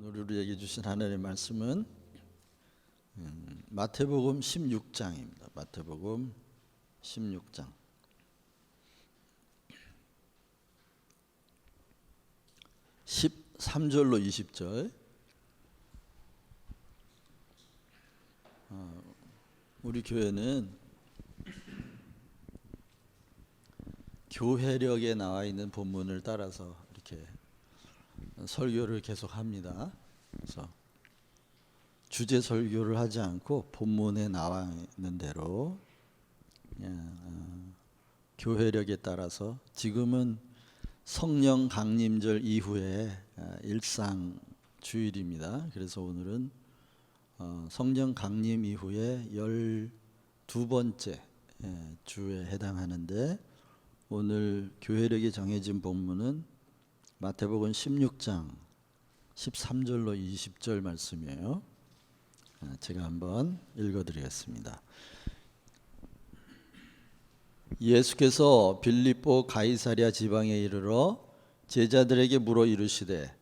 오늘 우리에게 주신 하나님의 말씀은 마태복음 16장입니다. 마태복음 16장 13절로 20절. 우리 교회는 교회력에 나와 있는 본문을 따라서 이렇게 설교를 계속합니다. 그래서 주제 설교를 하지 않고 본문에 나와 있는 대로 교회력에 따라서 지금은 성령 강림절 이후에 일상 주일입니다. 그래서 오늘은 성령 강림 이후에 12번째 주에 해당하는데, 오늘 교회력이 정해진 본문은 마태복음 16장 13절로 20절 말씀이에요. 제가 한번 읽어드리겠습니다. 예수께서 빌립보 가이사랴 지방에 이르러 제자들에게 물어 이르시되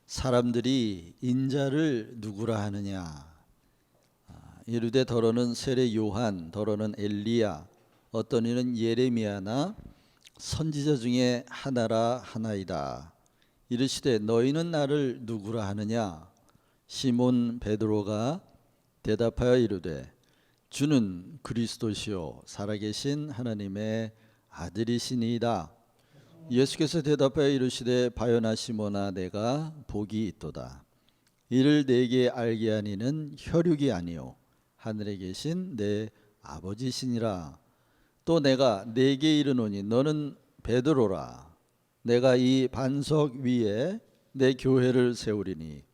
사람들이 인자를 누구라 하느냐. 이르되 더러는 세례 요한, 더러는 엘리야, 어떤 이는 예레미야나 선지자 중에 하나라 하나이다. 이르시되 너희는 나를 누구라 하느냐. 시몬 베드로가 대답하여 이르되 주는 그리스도시요 살아계신 하나님의 아들이시니이다. 예수께서 대답하여 이르시되 바요나 시몬아, 내가 복이 있도다. 이를 내게 알게 하니는 혈육이 아니요 하늘에 계신 내 아버지시니라. 또 내가 네게 이르노니 너는 베드로라. 내가 이 반석 위에 내 교회를 세우리니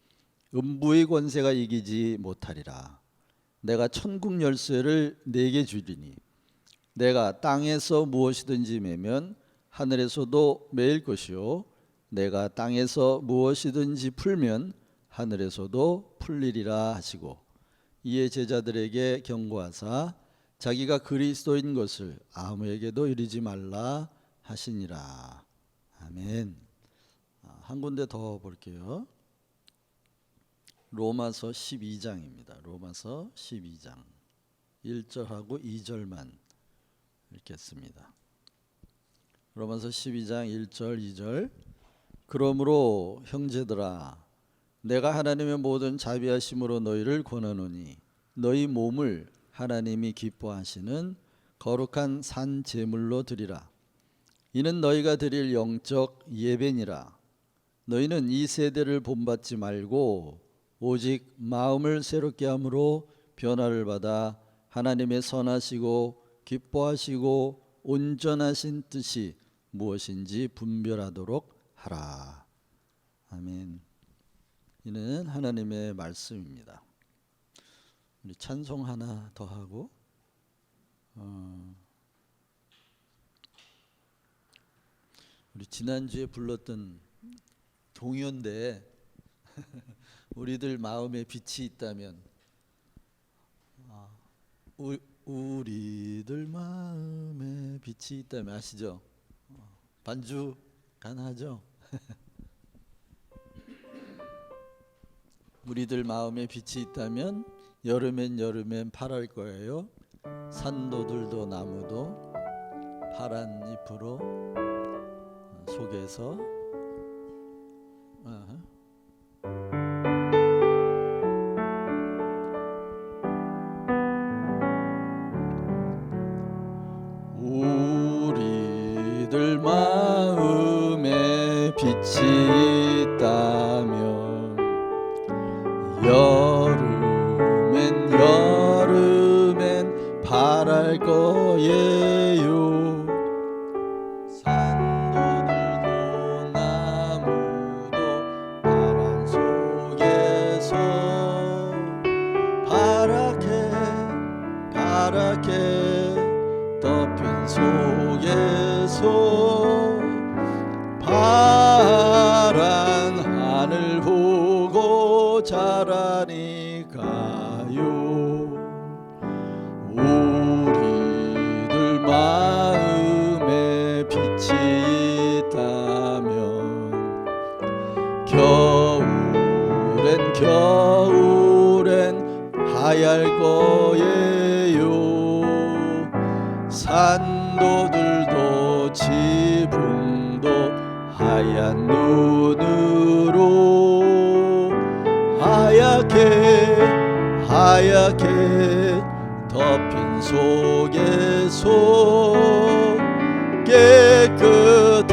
음부의 권세가 이기지 못하리라. 내가 천국 열쇠를 네게 주리니 내가 땅에서 무엇이든지 매면 하늘에서도 매일 것이요 내가 땅에서 무엇이든지 풀면 하늘에서도 풀리리라 하시고, 이에 제자들에게 경고하사 자기가 그리스도인 것을 아무에게도 이르지 말라 하시니라. 아멘. 한 군데 더 볼게요. 로마서 12장입니다. 로마서 12장 1절하고 2절만 읽겠습니다. 로마서 12장 1절 2절. 그러므로 형제들아, 내가 하나님의 모든 자비하심으로 너희를 권하노니 너희 몸을 하나님이 기뻐하시는 거룩한 산 제물로 드리라. 이는 너희가 드릴 영적 예배니라. 너희는 이 세대를 본받지 말고 오직 마음을 새롭게 함으로 변화를 받아 하나님의 선하시고 기뻐하시고 온전하신 뜻이 무엇인지 분별하도록 하라. 아멘. 이는 하나님의 말씀입니다. 우리 찬송 하나 더 하고 우리 지난주에 불렀던 동요인데 우리들 마음에 빛이 있다면, 우리들 마음에 빛이 있다면 아시죠? 반주 가능하죠? 우리들 마음에 빛이 있다면 여름엔 파랄 거예요. 산도들도 나무도 파란 잎으로 속에서 우리들 마음에 빛이 있다면 여름엔 파랄 거예요. 산도들도 나무도 파란 속에서 파랗게 덮인 속에서 파란 하늘 보고 자라니까요. 우리들 마음에 빛이 있다면 겨울엔 겨울엔 하얄 거예요. 산도들도 지붕도 하얀 눈으로 하얗게 덮인 속에서 깨끗한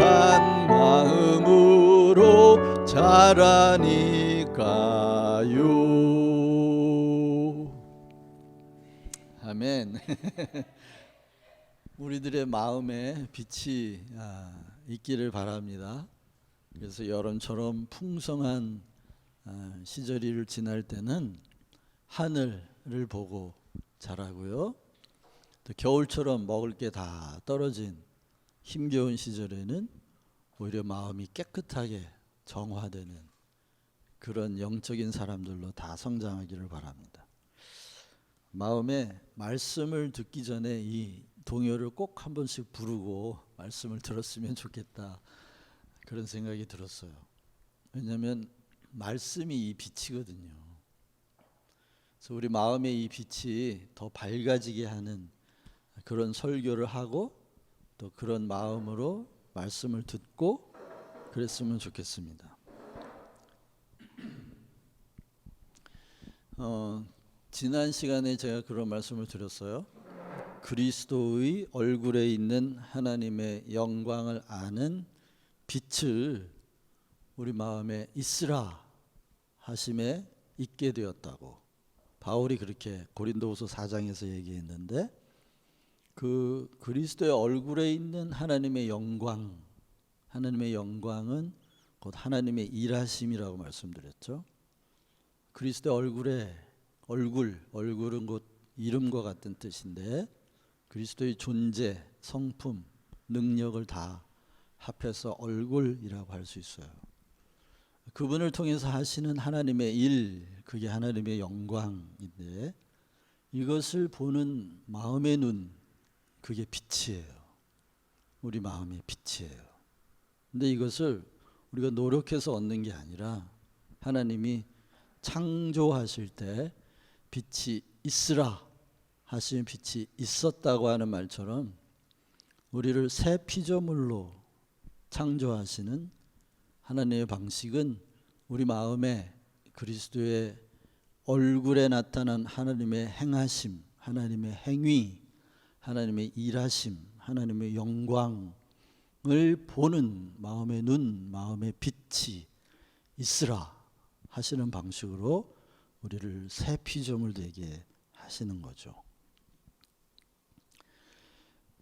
마음으로 자라니까요. 아멘. 우리들의 마음에 빛이 있기를 바랍니다. 그래서 여름처럼 풍성한 시절을 지날 때는 하늘을 보고 자라고요. 또 겨울처럼 먹을 게 다 떨어진 힘겨운 시절에는 오히려 마음이 깨끗하게 정화되는 그런 영적인 사람들로 다 성장하기를 바랍니다. 마음에 말씀을 듣기 전에 이 동요를 꼭 한 번씩 부르고 말씀을 들었으면 좋겠다, 그런 생각이 들었어요. 왜냐하면 말씀이 이 빛이거든요. 그래서 우리 마음의 이 빛이 더 밝아지게 하는 그런 설교를 하고 또 그런 마음으로 말씀을 듣고 그랬으면 좋겠습니다. 지난 시간에 제가 그런 말씀을 드렸어요. 그리스도의 얼굴에 있는 하나님의 영광을 아는 빛을 우리 마음에 있으라 하심에 있게 되었다고 바울이 그렇게 고린도후서 4장에서 얘기했는데, 그 그리스도의 얼굴에 있는 하나님의 영광은 곧 하나님의 일하심이라고 말씀드렸죠. 그리스도의 얼굴은 곧 이름과 같은 뜻인데, 그리스도의 존재, 성품, 능력을 다 합해서 얼굴이라고 할 수 있어요. 그분을 통해서 하시는 하나님의 일, 그게 하나님의 영광인데, 이것을 보는 마음의 눈, 그게 빛이에요. 우리 마음의 빛이에요. 근데 이것을 우리가 노력해서 얻는 게 아니라 하나님이 창조하실 때 빛이 있으라 하시면 빛이 있었다고 하는 말처럼 우리를 새 피조물로 창조하시는 하나님의 방식은 우리 마음에 그리스도의 얼굴에 나타난 하나님의 행하심, 하나님의 행위, 하나님의 일하심, 하나님의 영광을 보는 마음의 눈, 마음의 빛이 있으라 하시는 방식으로 우리를 새 피조물 되게 하시는 거죠.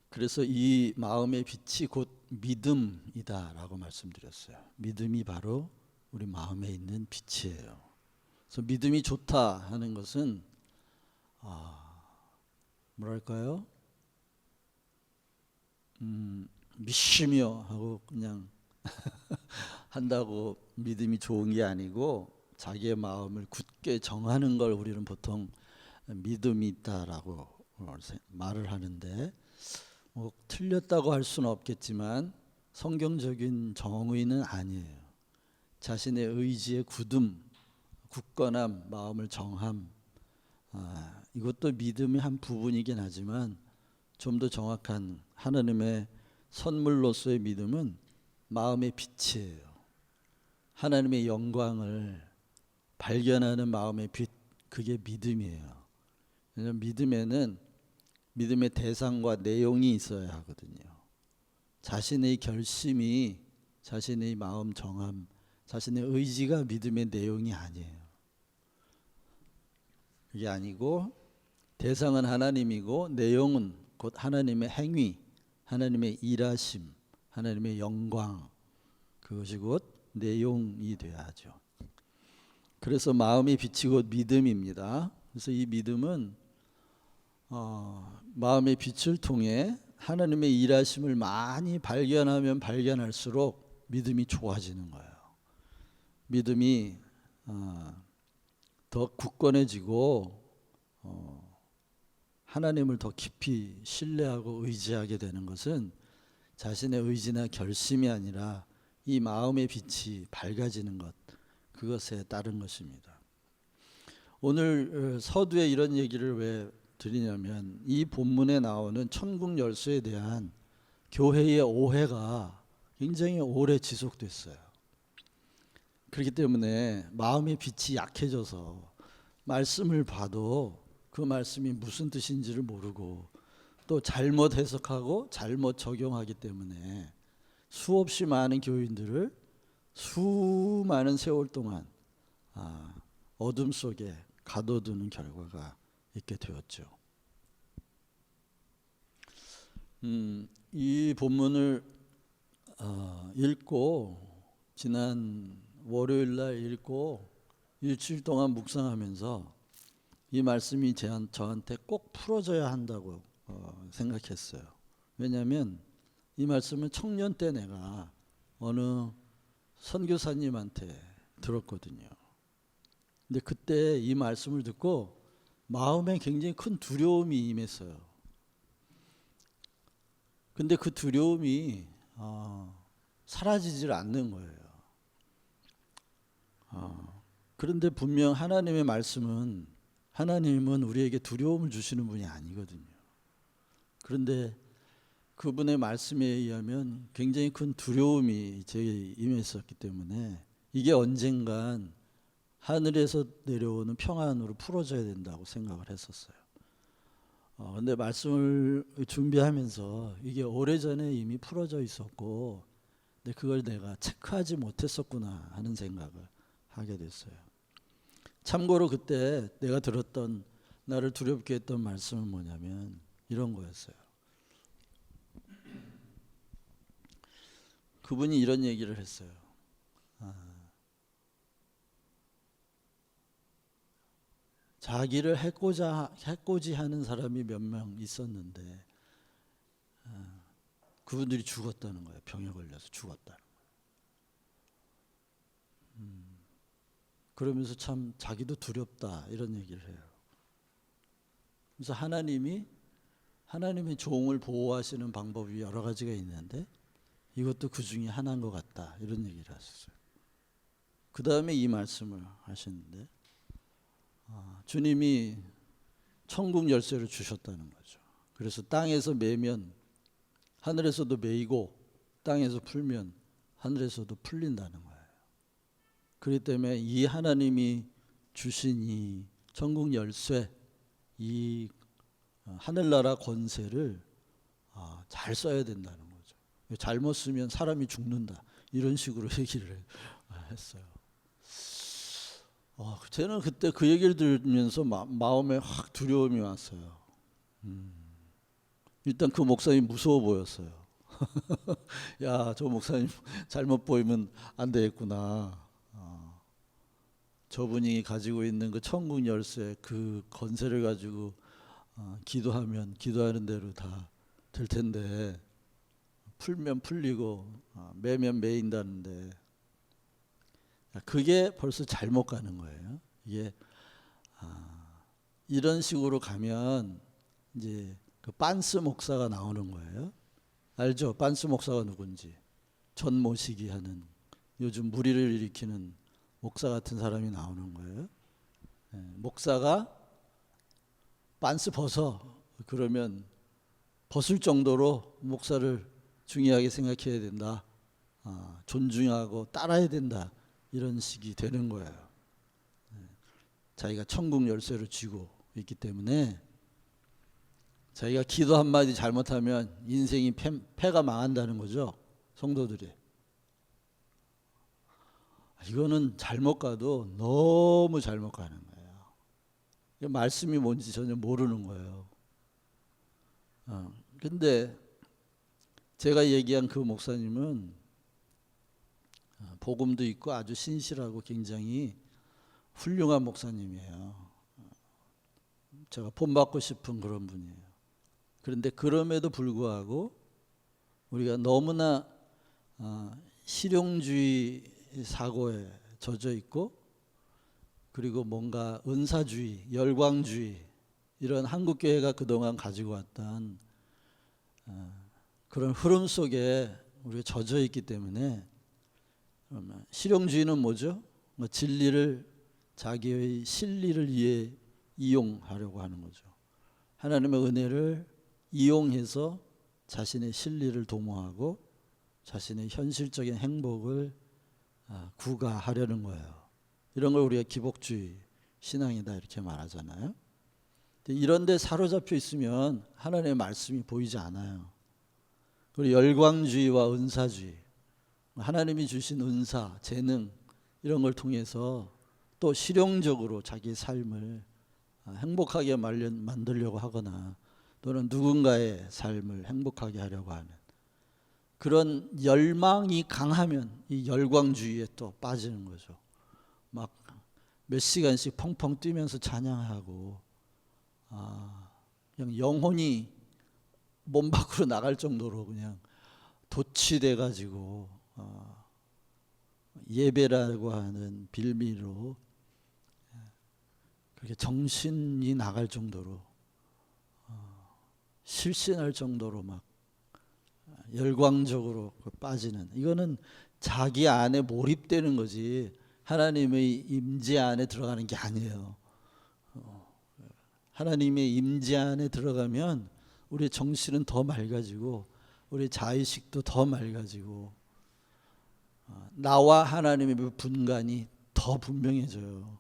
그래서 이 마음의 빛이 곧 믿음이다라고 말씀드렸어요. 믿음이 바로 우리 마음에 있는 빛이에요. 그래서 믿음이 좋다 하는 것은 뭐랄까요? 믿으며 하고 그냥 한다고 믿음이 좋은 게 아니고, 자기의 마음을 굳게 정하는 걸 우리는 보통 믿음이 있다라고 말을 하는데, 틀렸다고 할 수는 없겠지만 성경적인 정의는 아니에요. 자신의 의지의 굳건함, 마음을 정함, 이것도 믿음의 한 부분이긴 하지만 좀 더 정확한 하나님의 선물로서의 믿음은 마음의 빛이에요. 하나님의 영광을 발견하는 마음의 빛, 그게 믿음이에요. 왜냐하면 믿음에는 믿음의 대상과 내용이 있어야 하거든요. 자신의 결심이, 자신의 마음 정함, 자신의 의지가 믿음의 내용이 아니에요. 그게 아니고 대상은 하나님이고 내용은 곧 하나님의 행위, 하나님의 일하심, 하나님의 영광, 그것이 곧 내용이 되어야 하죠. 그래서 마음이 빛이 곧 믿음입니다. 그래서 이 믿음은 마음의 빛을 통해 하나님의 일하심을 많이 발견하면 발견할수록 믿음이 좋아지는 거예요. 믿음이 더 굳건해지고 하나님을 더 깊이 신뢰하고 의지하게 되는 것은 자신의 의지나 결심이 아니라 이 마음의 빛이 밝아지는 것, 그것에 따른 것입니다. 오늘 서두에 이런 얘기를 왜 드리냐면 이 본문에 나오는 천국 열쇠에 대한 교회의 오해가 굉장히 오래 지속됐어요. 그렇기 때문에 마음의 빛이 약해져서 말씀을 봐도 그 말씀이 무슨 뜻인지를 모르고 또 잘못 해석하고 잘못 적용하기 때문에 수없이 많은 교인들을 수많은 세월 동안 어둠 속에 가둬두는 결과가 있게 되었죠. 이 본문을 읽고 지난 월요일 날 읽고 일주일 동안 묵상하면서 이 말씀이 저한테 꼭 풀어져야 한다고 생각했어요. 왜냐하면 이 말씀은 청년 때 내가 어느 선교사님한테 들었거든요. 근데 그때 이 말씀을 듣고 마음에 굉장히 큰 두려움이 임했어요. 근데 그 두려움이 사라지질 않는 거예요. 그런데 분명 하나님의 말씀은 하나님은 우리에게 두려움을 주시는 분이 아니거든요. 그런데 그분의 말씀에 의하면 굉장히 큰 두려움이 제게 임했었기 때문에 이게 언젠간 하늘에서 내려오는 평안으로 풀어져야 된다고 생각을 했었어요. 근데 말씀을 준비하면서 이게 오래전에 이미 풀어져 있었고 근데 그걸 내가 체크하지 못했었구나 하는 생각을 하게 됐어요. 참고로 그때 내가 들었던 나를 두렵게 했던 말씀은 뭐냐면 이런 거였어요. 그분이 이런 얘기를 했어요. 자기를 해코지 하는 사람이 몇 명 있었는데 그분들이 죽었다는 거예요. 병에 걸려서 죽었다는 거예요. 그러면서 참 자기도 두렵다 이런 얘기를 해요. 그래서 하나님의 종을 보호하시는 방법이 여러 가지가 있는데 이것도 그 중에 하나인 것 같다 이런 얘기를 하셨어요. 그 다음에 이 말씀을 하시는데 주님이 천국 열쇠를 주셨다는 거죠. 그래서 땅에서 매면 하늘에서도 매이고 땅에서 풀면 하늘에서도 풀린다는 거예요. 그렇기 때문에 이 하나님이 주신 이 천국 열쇠, 이 하늘나라 권세를 잘 써야 된다는 거죠. 잘못 쓰면 사람이 죽는다 이런 식으로 얘기를 했어요. 저는 그때 그 얘기를 들으면서 마음에 확 두려움이 왔어요. 일단 그 목사님 무서워 보였어요. 야, 저 목사님 잘못 보이면 안 되겠구나. 저분이 가지고 있는 그 천국 열쇠 그 권세를 가지고 기도하면 기도하는 대로 다 될 텐데 풀면 풀리고 매면 매인다는데 그게 벌써 잘못 가는 거예요. 이게 이런 식으로 가면 이제 그 빤스 목사가 나오는 거예요. 알죠? 빤스 목사가 누군지. 전 모시기 하는 요즘 무리를 일으키는 목사 같은 사람이 나오는 거예요. 목사가 빤스 벗어 그러면 벗을 정도로 목사를 중요하게 생각해야 된다. 존중하고 따라야 된다. 이런 식이 되는 거예요. 자기가 천국 열쇠를 쥐고 있기 때문에 자기가 기도 한마디 잘못하면 인생이 패가 망한다는 거죠. 성도들이. 이거는 잘못 가도 너무 잘못 가는 거예요. 말씀이 뭔지 전혀 모르는 거예요. 근데 제가 얘기한 그 목사님은 복음도 있고 아주 신실하고 굉장히 훌륭한 목사님이에요. 제가 본받고 싶은 그런 분이에요. 그런데 그럼에도 불구하고 우리가 너무나 실용주의 사고에 젖어 있고 그리고 뭔가 은사주의, 열광주의 이런 한국교회가 그동안 가지고 왔던 그런 흐름 속에 우리가 젖어 있기 때문에 실용주의는 뭐죠? 진리를 자기의 실리를 위해 이용하려고 하는 거죠. 하나님의 은혜를 이용해서 자신의 실리를 도모하고 자신의 현실적인 행복을 구가하려는 거예요. 이런 걸 우리가 기복주의 신앙이다 이렇게 말하잖아요. 이런 데 사로잡혀 있으면 하나님의 말씀이 보이지 않아요. 그리고 열광주의와 은사주의, 하나님이 주신 은사, 재능 이런 걸 통해서 또 실용적으로 자기 삶을 행복하게 만들려고 하거나 또는 누군가의 삶을 행복하게 하려고 하는 그런 열망이 강하면 이 열광주의에 또 빠지는 거죠. 막 몇 시간씩 펑펑 뛰면서 찬양하고 그냥 영혼이 몸 밖으로 나갈 정도로 그냥 도취돼 가지고 예배라고 하는 빌미로 그렇게 정신이 나갈 정도로 실신할 정도로 막 열광적으로 빠지는, 이거는 자기 안에 몰입되는 거지 하나님의 임재 안에 들어가는 게 아니에요. 하나님의 임재 안에 들어가면 우리 정신은 더 맑아지고 우리 자의식도 더 맑아지고 나와 하나님의 분간이 더 분명해져요.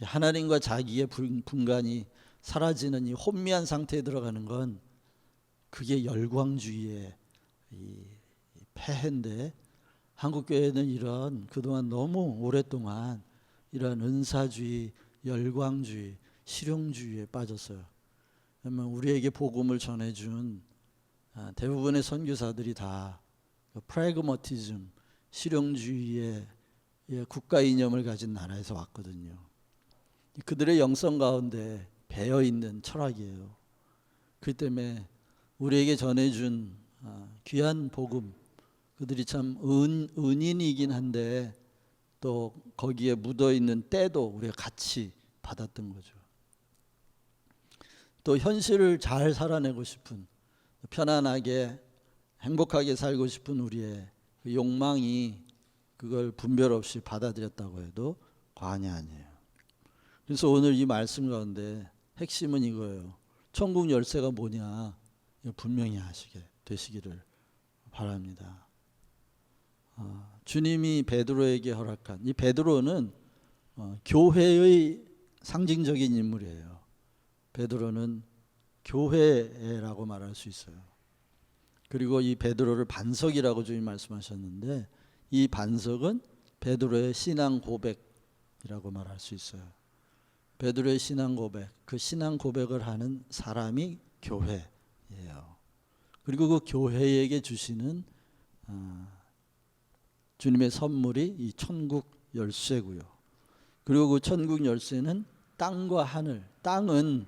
하나님과 자기의 분간이 사라지는 이 혼미한 상태에 들어가는 건 그게 열광주의의 이 폐해인데, 한국교회는 이런 그동안 너무 오랫동안 이런 은사주의, 열광주의, 실용주의에 빠졌어요. 그러면 우리에게 복음을 전해준 대부분의 선교사들이 다 프래그머티즘, 실용주의의 국가 이념을 가진 나라에서 왔거든요. 그들의 영성 가운데 배어있는 철학이에요. 그렇기 때문에 우리에게 전해준 귀한 복음, 그들이 참 은인이긴 한데 또 거기에 묻어있는 때도 우리가 같이 받았던 거죠. 또 현실을 잘 살아내고 싶은, 편안하게 행복하게 살고 싶은 우리의 그 욕망이 그걸 분별 없이 받아들였다고 해도 과언이 아니에요. 그래서 오늘 이 말씀 가운데 핵심은 이거예요. 천국 열쇠가 뭐냐 분명히 아시게 되시기를 바랍니다. 주님이 베드로에게 허락한, 이 베드로는 교회의 상징적인 인물이에요. 베드로는 교회라고 말할 수 있어요. 그리고 이 베드로를 반석이라고 주님 말씀하셨는데, 이 반석은 베드로의 신앙 고백이라고 말할 수 있어요. 베드로의 신앙 고백, 그 신앙 고백을 하는 사람이 교회예요. 그리고 그 교회에게 주시는 주님의 선물이 이 천국 열쇠고요. 그리고 그 천국 열쇠는 땅과 하늘, 땅은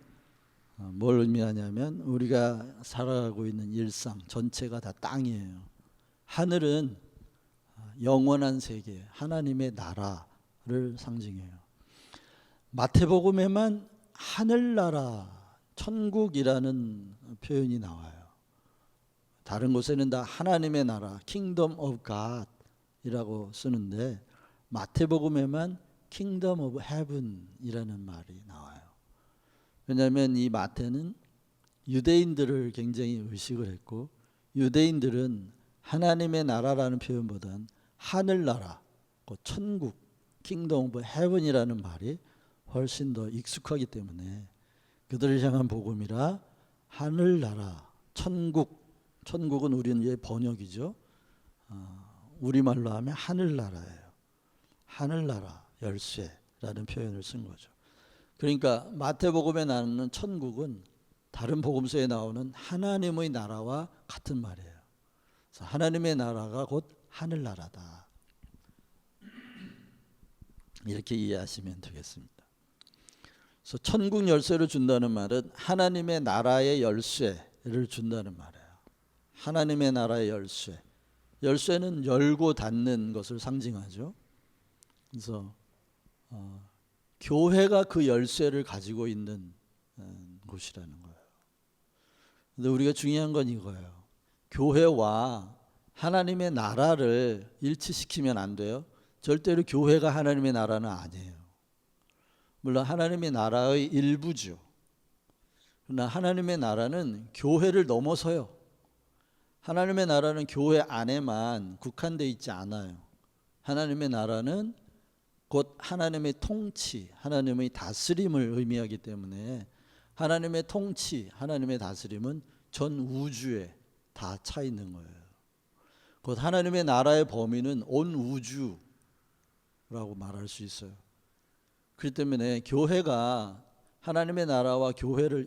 뭘 의미하냐면 우리가 살아가고 있는 일상 전체가 다 땅이에요. 하늘은 영원한 세계, 하나님의 나라를 상징해요. 마태복음에만 하늘나라, 천국이라는 표현이 나와요. 다른 곳에는 다 하나님의 나라, Kingdom of God이라고 쓰는데 마태복음에만 Kingdom of Heaven이라는 말이 나와요. 왜냐하면 이 마태는 유대인들을 굉장히 의식을 했고, 유대인들은 하나님의 나라라는 표현보단 하늘나라, 천국, Kingdom of Heaven이라는 말이 훨씬 더 익숙하기 때문에 그들을 향한 복음이라 하늘나라, 천국, 천국은 우리의 번역이죠. 우리말로 하면 하늘나라예요. 하늘나라, 열쇠라는 표현을 쓴 거죠. 그러니까 마태복음에 나오는 천국은 다른 복음서에 나오는 하나님의 나라와 같은 말이에요. 그래서 하나님의 나라가 곧 하늘나라다. 이렇게 이해하시면 되겠습니다. 그래서 천국 열쇠를 준다는 말은 하나님의 나라의 열쇠를 준다는 말이에요. 하나님의 나라의 열쇠. 열쇠는 열고 닫는 것을 상징하죠. 그래서 교회가 그 열쇠를 가지고 있는 곳이라는 거예요. 근데 우리가 중요한 건 이거예요. 교회와 하나님의 나라를 일치시키면 안 돼요. 절대로 교회가 하나님의 나라는 아니에요. 물론 하나님의 나라의 일부죠. 그러나 하나님의 나라는 교회를 넘어서요. 하나님의 나라는 교회 안에만 국한되어 있지 않아요. 하나님의 나라는 곧 하나님의 통치, 하나님의 다스림을 의미하기 때문에 하나님의 통치, 하나님의 다스림은 전 우주에 다 차 있는 거예요. 곧 하나님의 나라의 범위는 온 우주라고 말할 수 있어요. 그렇기 때문에 교회가 하나님의 나라와 교회를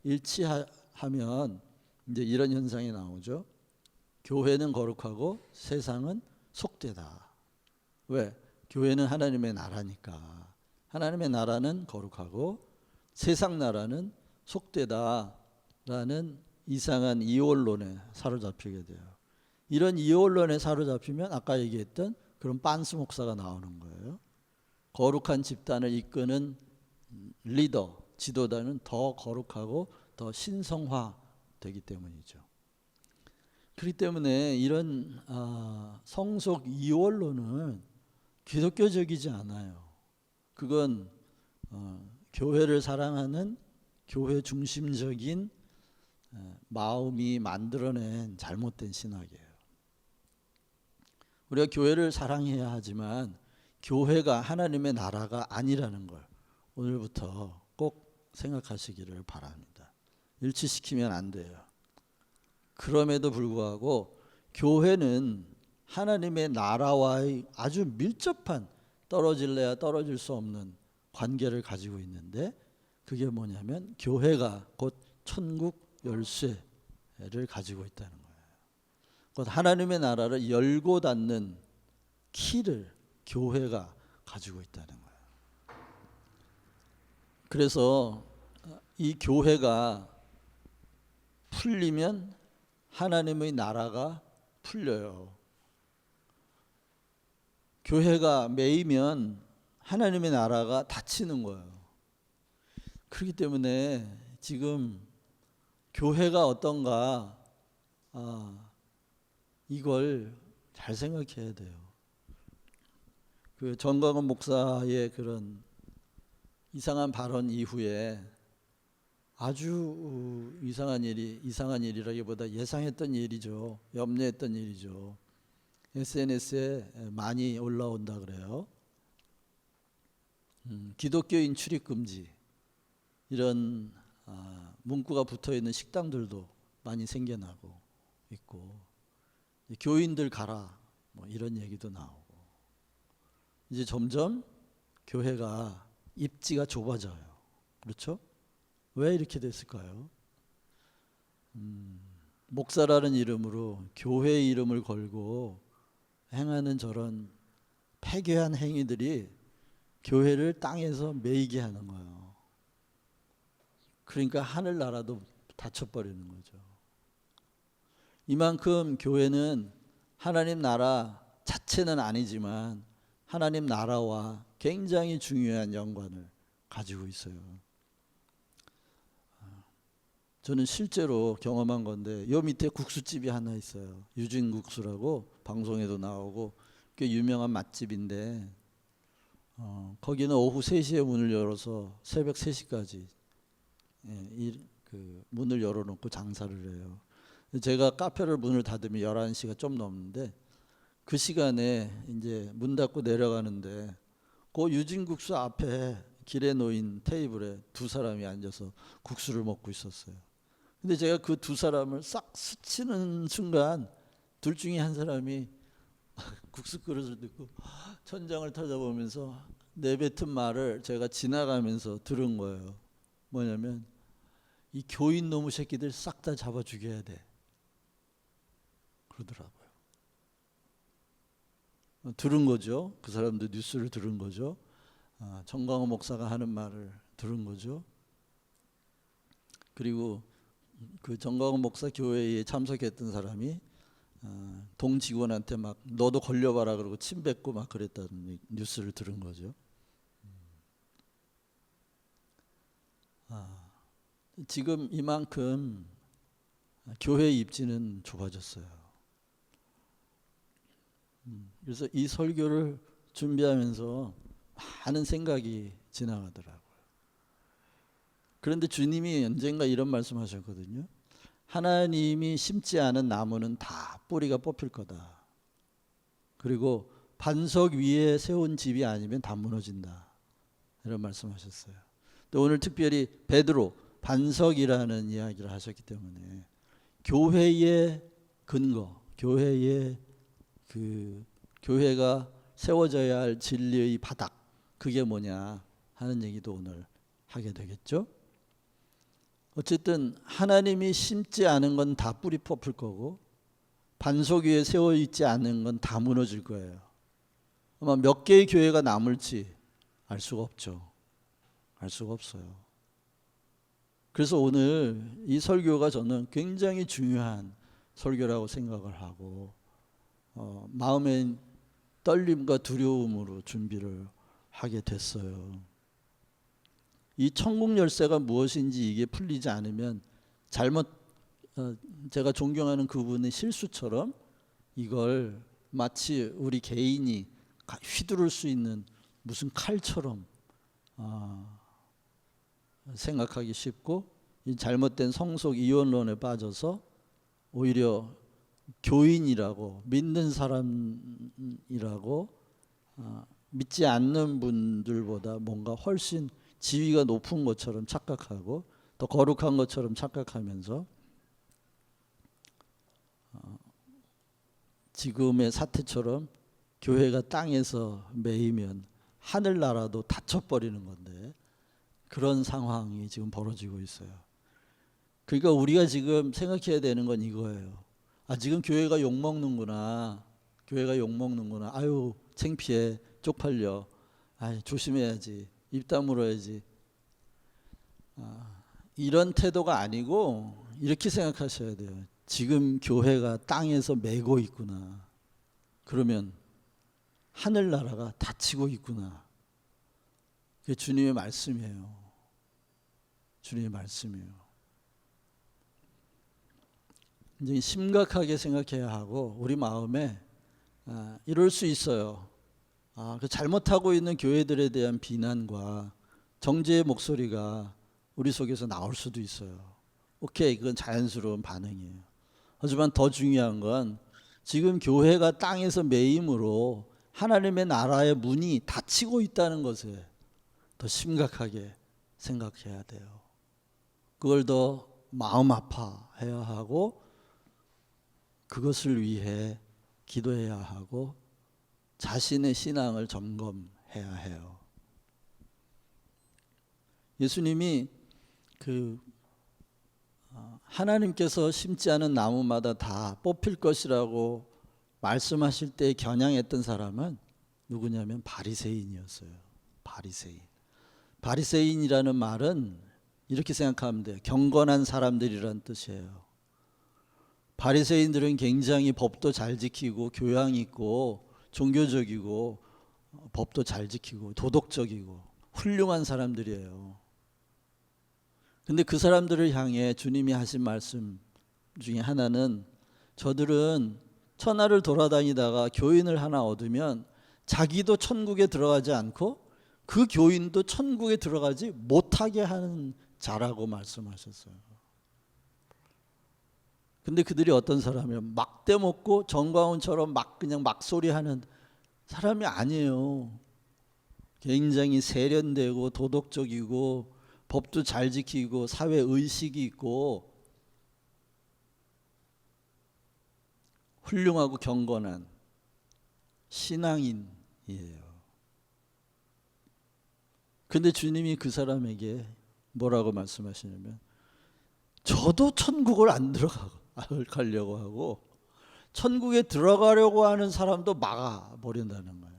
일치하면 이제 이런 현상이 나오죠. 교회는 거룩하고 세상은 속되다. 왜? 교회는 하나님의 나라니까. 하나님의 나라는 거룩하고 세상 나라는 속되다라는 이상한 이원론에 사로잡히게 돼요. 이런 이원론에 사로잡히면 아까 얘기했던 그런 빤스 목사가 나오는 거예요. 거룩한 집단을 이끄는 리더, 지도자는 더 거룩하고 더 신성화되기 때문이죠. 그렇기 때문에 이런 성속 이원론은 기독교적이지 않아요. 그건 교회를 사랑하는 교회 중심적인 마음이 만들어낸 잘못된 신학이에요. 우리가 교회를 사랑해야 하지만 교회가 하나님의 나라가 아니라는 걸 오늘부터 꼭 생각하시기를 바랍니다. 일치시키면 안 돼요. 그럼에도 불구하고 교회는 하나님의 나라와의 아주 밀접한 떨어질래야 떨어질 수 없는 관계를 가지고 있는데 그게 뭐냐면 교회가 곧 천국 열쇠를 가지고 있다는 거예요. 곧 하나님의 나라를 열고 닫는 키를 교회가 가지고 있다는 거예요. 그래서 이 교회가 풀리면 하나님의 나라가 풀려요. 교회가 매이면 하나님의 나라가 닫히는 거예요. 그렇기 때문에 지금 교회가 어떤가 이걸 잘 생각해야 돼요. 그 정광훈 목사의 그런 이상한 발언 이후에 아주 이상한 일이라기보다 예상했던 일이죠. 염려했던 일이죠. SNS에 많이 올라온다 그래요. 기독교인 출입 금지 이런 문구가 붙어있는 식당들도 많이 생겨나고 있고 교인들 가라 뭐 이런 얘기도 나오고 이제 점점 교회가 입지가 좁아져요. 그렇죠? 왜 이렇게 됐을까요? 목사라는 이름으로 교회의 이름을 걸고 행하는 저런 폐괴한 행위들이 교회를 땅에서 매이게 하는 거예요. 그러니까 하늘나라도 닫혀버리는 거죠. 이만큼 교회는 하나님 나라 자체는 아니지만 하나님 나라와 굉장히 중요한 연관을 가지고 있어요. 저는 실제로 경험한 건데 요 밑에 국수집이 하나 있어요. 유진국수라고 방송에도 나오고 꽤 유명한 맛집인데 거기는 오후 3시에 문을 열어서 새벽 3시까지 문을 열어놓고 장사를 해요. 제가 카페를 문을 닫으면 11시가 좀 넘는데 그 시간에 이제 문 닫고 내려가는데 그 유진국수 앞에 길에 놓인 테이블에 두 사람이 앉아서 국수를 먹고 있었어요. 근데 제가 그 두 사람을 싹 스치는 순간 둘 중에 한 사람이 국수 그릇을 듣고 천장을 터져보면서 내뱉은 말을 제가 지나가면서 들은 거예요. 뭐냐면 이 교인 놈의 새끼들 싹 다 잡아 죽여야 돼. 그러더라고요. 들은 거죠. 그 사람도 뉴스를 들은 거죠. 정광호 목사가 하는 말을 들은 거죠. 그리고 그 정광호 목사 교회에 참석했던 사람이 동직원한테 막 너도 걸려봐라 그러고 침 뱉고 막 그랬다는 뉴스를 들은 거죠. 지금 이만큼 교회의 입지는 좁아졌어요. 그래서 이 설교를 준비하면서 많은 생각이 지나가더라고요. 그런데 주님이 언젠가 이런 말씀하셨거든요. 하나님이 심지 않은 나무는 다 뿌리가 뽑힐 거다. 그리고 반석 위에 세운 집이 아니면 다 무너진다. 이런 말씀하셨어요. 또 오늘 특별히 베드로 반석이라는 이야기를 하셨기 때문에 교회의 근거, 교회가 세워져야 할 진리의 바닥, 그게 뭐냐 하는 얘기도 오늘 하게 되겠죠. 어쨌든 하나님이 심지 않은 건 다 뿌리 뽑힐 거고 반석 위에 세워 있지 않은 건 다 무너질 거예요. 아마 몇 개의 교회가 남을지 알 수가 없죠. 알 수가 없어요. 그래서 오늘 이 설교가 저는 굉장히 중요한 설교라고 생각을 하고 마음의 떨림과 두려움으로 준비를 하게 됐어요. 이 천국 열쇠가 무엇인지 이게 풀리지 않으면 제가 존경하는 그분의 실수처럼 이걸 마치 우리 개인이 휘두를 수 있는 무슨 칼처럼 생각하기 쉽고 이 잘못된 성속 이원론에 빠져서 오히려 교인이라고 믿는 사람이라고 믿지 않는 분들보다 뭔가 훨씬 지위가 높은 것처럼 착각하고 더 거룩한 것처럼 착각하면서 지금의 사태처럼 교회가 땅에서 매이면 하늘나라도 닫혀버리는 건데 그런 상황이 지금 벌어지고 있어요. 그러니까 우리가 지금 생각해야 되는 건 이거예요. 지금 교회가 욕먹는구나. 아유 창피해, 쪽팔려. 조심해야지. 입 다물어야지. 이런 태도가 아니고 이렇게 생각하셔야 돼요. 지금 교회가 땅에서 매고 있구나. 그러면 하늘나라가 닫히고 있구나. 그게 주님의 말씀이에요. 주님의 말씀이에요. 굉장히 심각하게 생각해야 하고 우리 마음에 이럴 수 있어요. 그 잘못하고 있는 교회들에 대한 비난과 정죄의 목소리가 우리 속에서 나올 수도 있어요. 오케이, 그건 자연스러운 반응이에요. 하지만 더 중요한 건 지금 교회가 땅에서 매임으로 하나님의 나라의 문이 닫히고 있다는 것에 더 심각하게 생각해야 돼요. 그걸 더 마음 아파해야 하고 그것을 위해 기도해야 하고 자신의 신앙을 점검해야 해요. 예수님이 하나님께서 심지 않은 나무마다 다 뽑힐 것이라고 말씀하실 때 겨냥했던 사람은 누구냐면 바리새인이었어요. 바리새인이라는 말은 이렇게 생각하면 돼요. 경건한 사람들이란 뜻이에요. 바리새인들은 굉장히 법도 잘 지키고 교양 있고 종교적이고 법도 잘 지키고 도덕적이고 훌륭한 사람들이에요. 근데 그 사람들을 향해 주님이 하신 말씀 중에 하나는 저들은 천하를 돌아다니다가 교인을 하나 얻으면 자기도 천국에 들어가지 않고 그 교인도 천국에 들어가지 못하게 하는 자라고 말씀하셨어요. 근데 그들이 어떤 사람이에요? 막 떼먹고 정광훈처럼 그냥 막소리하는 사람이 아니에요. 굉장히 세련되고 도덕적이고 법도 잘 지키고 사회 의식이 있고 훌륭하고 경건한 신앙인이에요. 근데 주님이 그 사람에게 뭐라고 말씀하시냐면 저도 천국을 안 들어가려고 하고 천국에 들어가려고 하는 사람도 막아버린다는 거예요.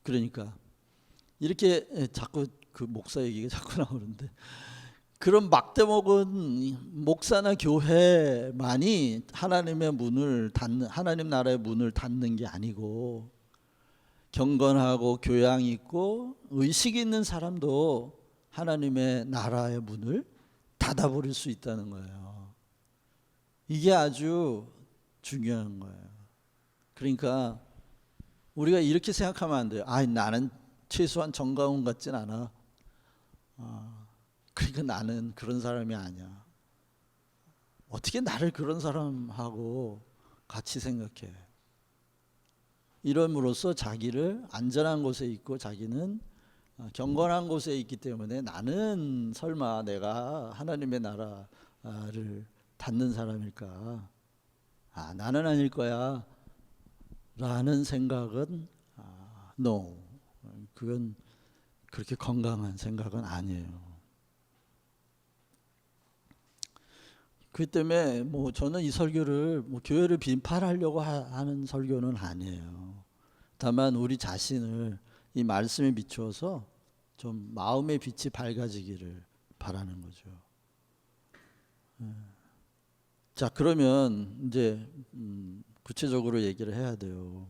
그러니까 이렇게 자꾸 그 목사 얘기가 자꾸 나오는데 그런 막대먹은 목사나 교회만이 하나님 나라의 문을 닫는 게 아니고 경건하고 교양 있고 의식 있는 사람도 하나님의 나라의 문을 닫아버릴 수 있다는 거예요. 이게 아주 중요한 거예요. 그러니까 우리가 이렇게 생각하면 안 돼요. 나는 최소한 정가운 같진 않아. 그러니까 나는 그런 사람이 아니야. 어떻게 나를 그런 사람하고 같이 생각해. 이름으로써 자기를 안전한 곳에 있고 자기는 경건한 곳에 있기 때문에 나는 설마 내가 하나님의 나라를 닫는 사람일까? 나는 아닐 거야 라는 생각은 no. 그건 그렇게 건강한 생각은 아니에요. 그 때문에 저는 이 설교를 교회를 비판하려고 하는 설교는 아니에요. 다만 우리 자신을 이 말씀에 비추어서 좀 마음의 빛이 밝아지기를 바라는 거죠. 자, 그러면 이제 구체적으로 얘기를 해야 돼요.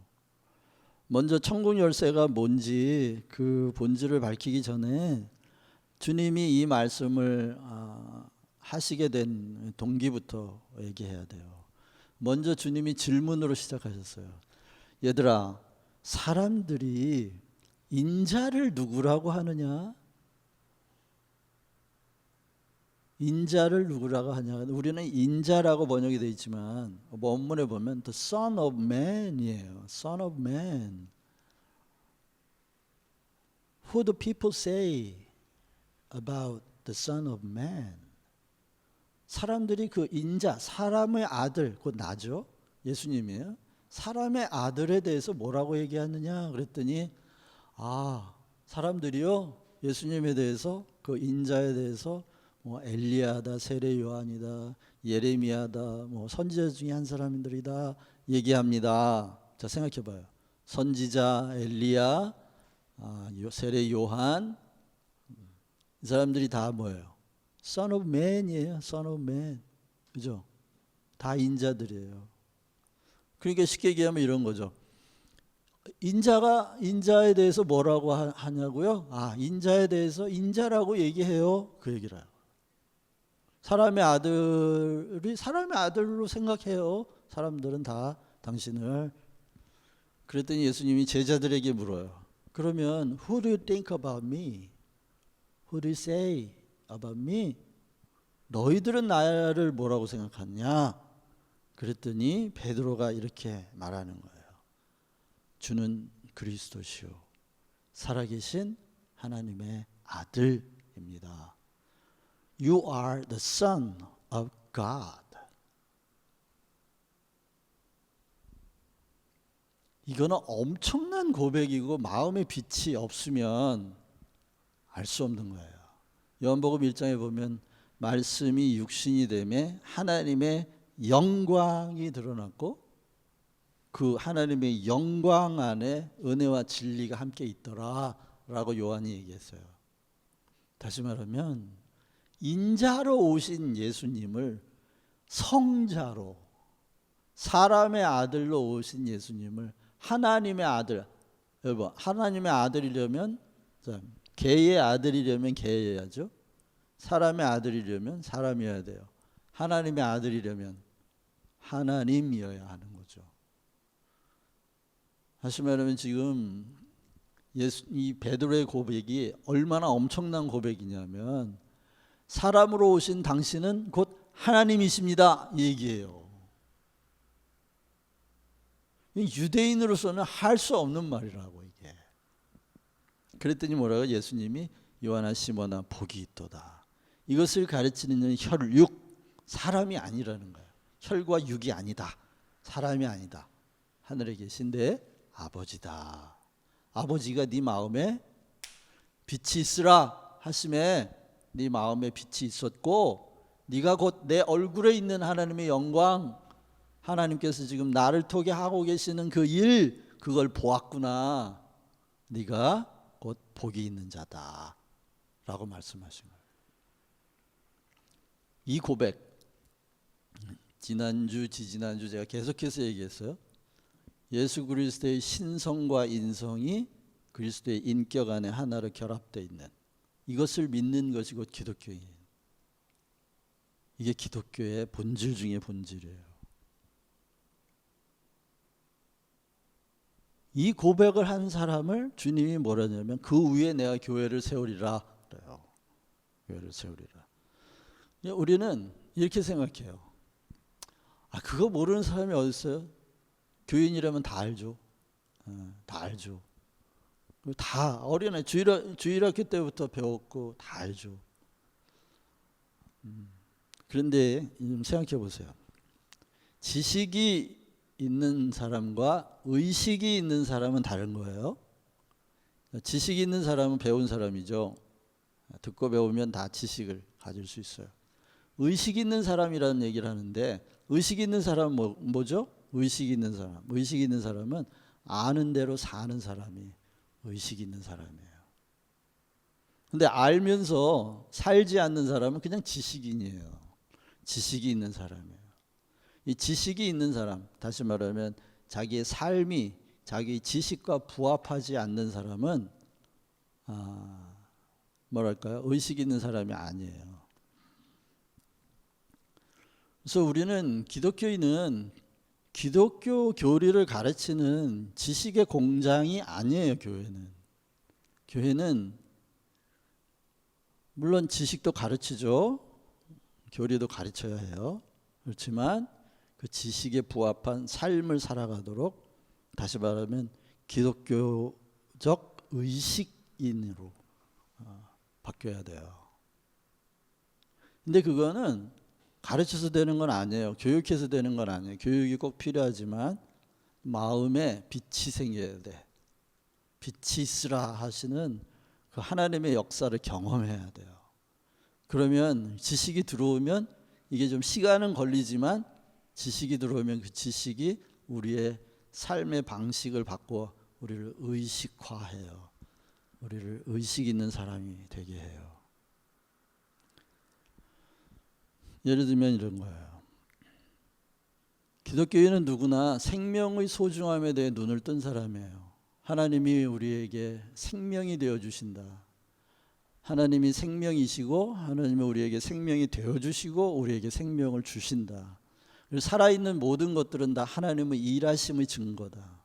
먼저 천국 열쇠가 뭔지 그 본질을 밝히기 전에 주님이 이 말씀을 하시게 된 동기부터 얘기해야 돼요. 먼저 주님이 질문으로 시작하셨어요. 얘들아, 사람들이 인자를 누구라고 하느냐? 인자를 누구라고 하냐? 우리는 인자라고 번역이 되어 있지만 원문에 보면 the Son of Man이에요. Son of Man. Who do people say about the Son of Man? 사람들이 그 인자, 사람의 아들, 곧 나죠. 예수님이에요. 사람의 아들에 대해서 뭐라고 얘기하느냐 그랬더니 사람들이요 예수님에 대해서 그 인자에 대해서 엘리야다, 세례 요한이다, 예레미야다, 선지자 중에 한 사람들이다 얘기합니다. 자, 생각해봐요. 선지자 엘리야, 세례 요한, 이 사람들이 다 뭐예요? Son of Man이에요. Son of Man, 그죠? 다 인자들이에요. 그러니까 쉽게 얘기하면 이런 거죠. 인자에 대해서 뭐라고 하냐고요? 인자에 대해서 인자라고 얘기해요. 그 얘기를. 사람의 아들이 사람의 아들로 생각해요. 사람들은 다 당신을. 그랬더니 예수님이 제자들에게 물어요. 그러면 who do you think about me? Who do you say about me? 너희들은 나를 뭐라고 생각하냐? 그랬더니 베드로가 이렇게 말하는 거예요. 주는 그리스도시요 살아계신 하나님의 아들입니다. You are the Son of God. 이거는 엄청난 고백이고 마음의 빛이 없으면 알 수 없는 거예요. 요한복음 1장에 보면 말씀이 육신이 되매 하나님의 영광이 드러났고 그 하나님의 영광 안에 은혜와 진리가 함께 있더라 라고 요한이 얘기했어요. 다시 말하면 인자로 오신 예수님을 성자로 사람의 아들로 오신 예수님을 하나님의 아들, 여러분 하나님의 아들이려면 개의 아들이려면 개여야죠. 사람의 아들이려면 사람이어야 돼요. 하나님의 아들이려면 하나님이어야 하는 거죠. 다시 말하면 지금 이 베드로의 고백이 얼마나 엄청난 고백이냐면 사람으로 오신 당신은 곧 하나님이십니다 이 얘기예요. 유대인으로서는 할 수 없는 말이라고 이게. 그랬더니 뭐라고? 예수님이 요한아 시몬아 복이 있도다. 이것을 가르치는 혈육, 사람이 아니라는 거예요. 혈과 육이 아니다. 사람이 아니다. 하늘에 계신 내 아버지다. 아버지가 네 마음에 빛이 있으라 하심에 네 마음에 빛이 있었고 네가 곧 내 얼굴에 있는 하나님의 영광, 하나님께서 지금 나를 통해 하고 계시는 그 일, 그걸 보았구나. 네가 곧 복이 있는 자다 라고 말씀하신 거예요. 이 고백 지난주 지지난주 제가 계속해서 얘기했어요. 예수 그리스도의 신성과 인성이 그리스도의 인격 안에 하나로 결합되어 있는 이것을 믿는 것이 곧 기독교인. 이게 기독교의 본질 중의 본질이에요. 이 고백을 한 사람을 주님이 뭐라냐면 그 위에 내가 교회를 세우리라 그래요. 교회를 세우리라. 우리는 이렇게 생각해요. 그거 모르는 사람이 어디 있어요? 교인이라면 다 알죠. 다 알죠. 다 어린아이 주일학교 때부터 배웠고 다 알죠. 그런데 좀 생각해 보세요. 지식이 있는 사람과 의식이 있는 사람은 다른 거예요. 지식이 있는 사람은 배운 사람이죠. 듣고 배우면 다 지식을 가질 수 있어요. 의식이 있는 사람이라는 얘기를 하는데 의식이 있는 사람은 뭐죠? 의식이 있는 사람. 의식이 있는 사람은 아는 대로 사는 사람이 의식이 있는 사람이에요. 근데 알면서 살지 않는 사람은 그냥 지식인이에요. 지식이 있는 사람이에요. 이 지식이 있는 사람, 다시 말하면 자기의 삶이 자기 지식과 부합하지 않는 사람은 뭐랄까요? 의식 있는 사람이 아니에요. 그래서 우리는 기독교인은 기독교 교리를 가르치는 지식의 공장이 아니에요. 교회는 물론 지식도 가르치죠. 교리도 가르쳐야 해요. 그렇지만 그 지식에 부합한 삶을 살아가도록 다시 말하면 기독교적 의식인으로 바뀌어야 돼요. 근데 그거는 가르쳐서 되는 건 아니에요. 교육해서 되는 건 아니에요. 교육이 꼭 필요하지만 마음에 빛이 생겨야 돼. 빛이 있으라 하시는 그 하나님의 역사를 경험해야 돼요. 그러면 지식이 들어오면 이게 좀 시간은 걸리지만 지식이 들어오면 그 지식이 우리의 삶의 방식을 바꿔 우리를 의식화해요. 우리를 의식 있는 사람이 되게 해요. 예를 들면 이런 거예요. 기독교인은 누구나 생명의 소중함에 대해 눈을 뜬 사람이에요. 하나님이 우리에게 생명이 되어주신다. 하나님이 생명이시고 하나님이 우리에게 생명이 되어주시고 우리에게 생명을 주신다. 살아있는 모든 것들은 다 하나님의 일하심의 증거다.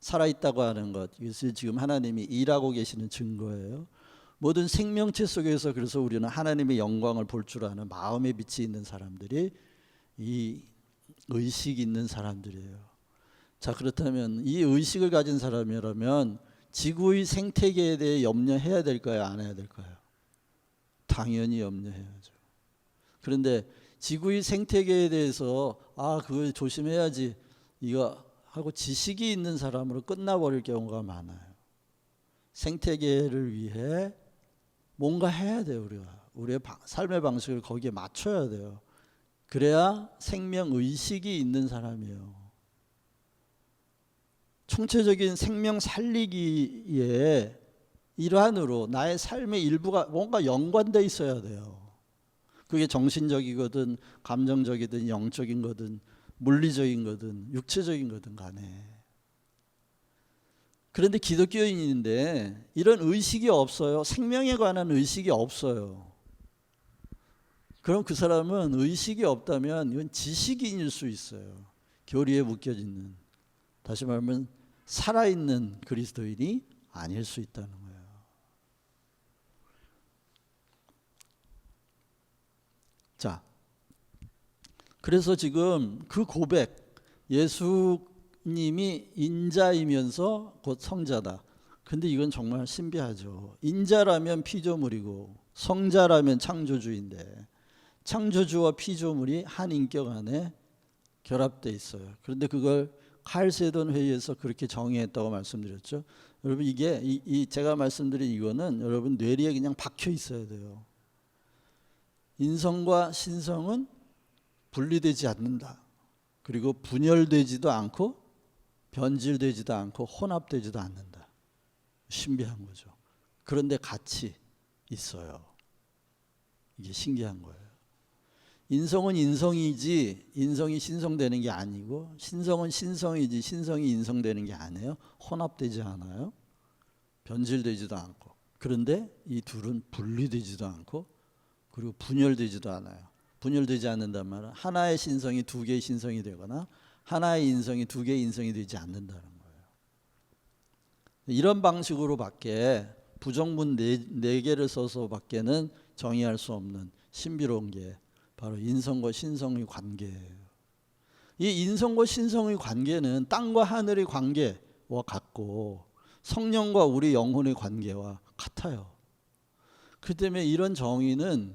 살아있다고 하는 것, 이것이 지금 하나님이 일하고 계시는 증거예요. 모든 생명체 속에서 그래서 우리는 하나님의 영광을 볼 줄 아는 마음의 빛이 있는 사람들이 이 의식이 있는 사람들이에요. 자, 그렇다면 이 의식을 가진 사람이라면 지구의 생태계에 대해 염려해야 될까요? 안 해야 될까요? 당연히 염려해야죠. 그런데 지구의 생태계에 대해서 그걸 조심해야지 이거 하고 지식이 있는 사람으로 끝나버릴 경우가 많아요. 생태계를 위해 뭔가 해야 돼요. 우리의 삶의 방식을 거기에 맞춰야 돼요. 그래야 생명의식이 있는 사람이에요. 총체적인 생명 살리기의 일환으로 나의 삶의 일부가 뭔가 연관되어 있어야 돼요. 그게 정신적이거든 감정적이든 영적인 거든 물리적인 거든 육체적인 거든 간에. 그런데 기독교인인데 이런 의식이 없어요. 생명에 관한 의식이 없어요. 그럼 그 사람은 의식이 없다면 이건 지식인일 수 있어요. 교리에 묶여있는. 다시 말하면 살아있는 그리스도인이 아닐 수 있다는 거예요. 자, 그래서 지금 그 고백, 예수님이 인자이면서 곧 성자다. 근데 이건 정말 신비하죠. 인자라면 피조물이고 성자라면 창조주인데 창조주와 피조물이 한 인격 안에 결합되어 있어요. 그런데 그걸 칼세돈 회의에서 그렇게 정의했다고 말씀드렸죠. 여러분 이게 제가 말씀드린 이거는 여러분 뇌리에 그냥 박혀 있어야 돼요. 인성과 신성은 분리되지 않는다. 그리고 분열되지도 않고 변질되지도 않고 혼합되지도 않는다. 신비한 거죠. 그런데 같이 있어요. 이게 신기한 거예요. 인성은 인성이지 인성이 신성되는 게 아니고 신성은 신성이지 신성이 인성되는 게 아니에요. 혼합되지 않아요. 변질되지도 않고. 그런데 이 둘은 분리되지도 않고 그리고 분열되지도 않아요. 분열되지 않는단 말은 하나의 신성이 두 개의 신성이 되거나 하나의 인성이 두 개의 인성이 되지 않는다는 거예요. 이런 방식으로밖에 부정문 네 개를 써서밖에는 정의할 수 없는 신비로운 게 바로 인성과 신성의 관계예요. 이 인성과 신성의 관계는 땅과 하늘의 관계와 같고 성령과 우리 영혼의 관계와 같아요. 그 때문에 이런 정의는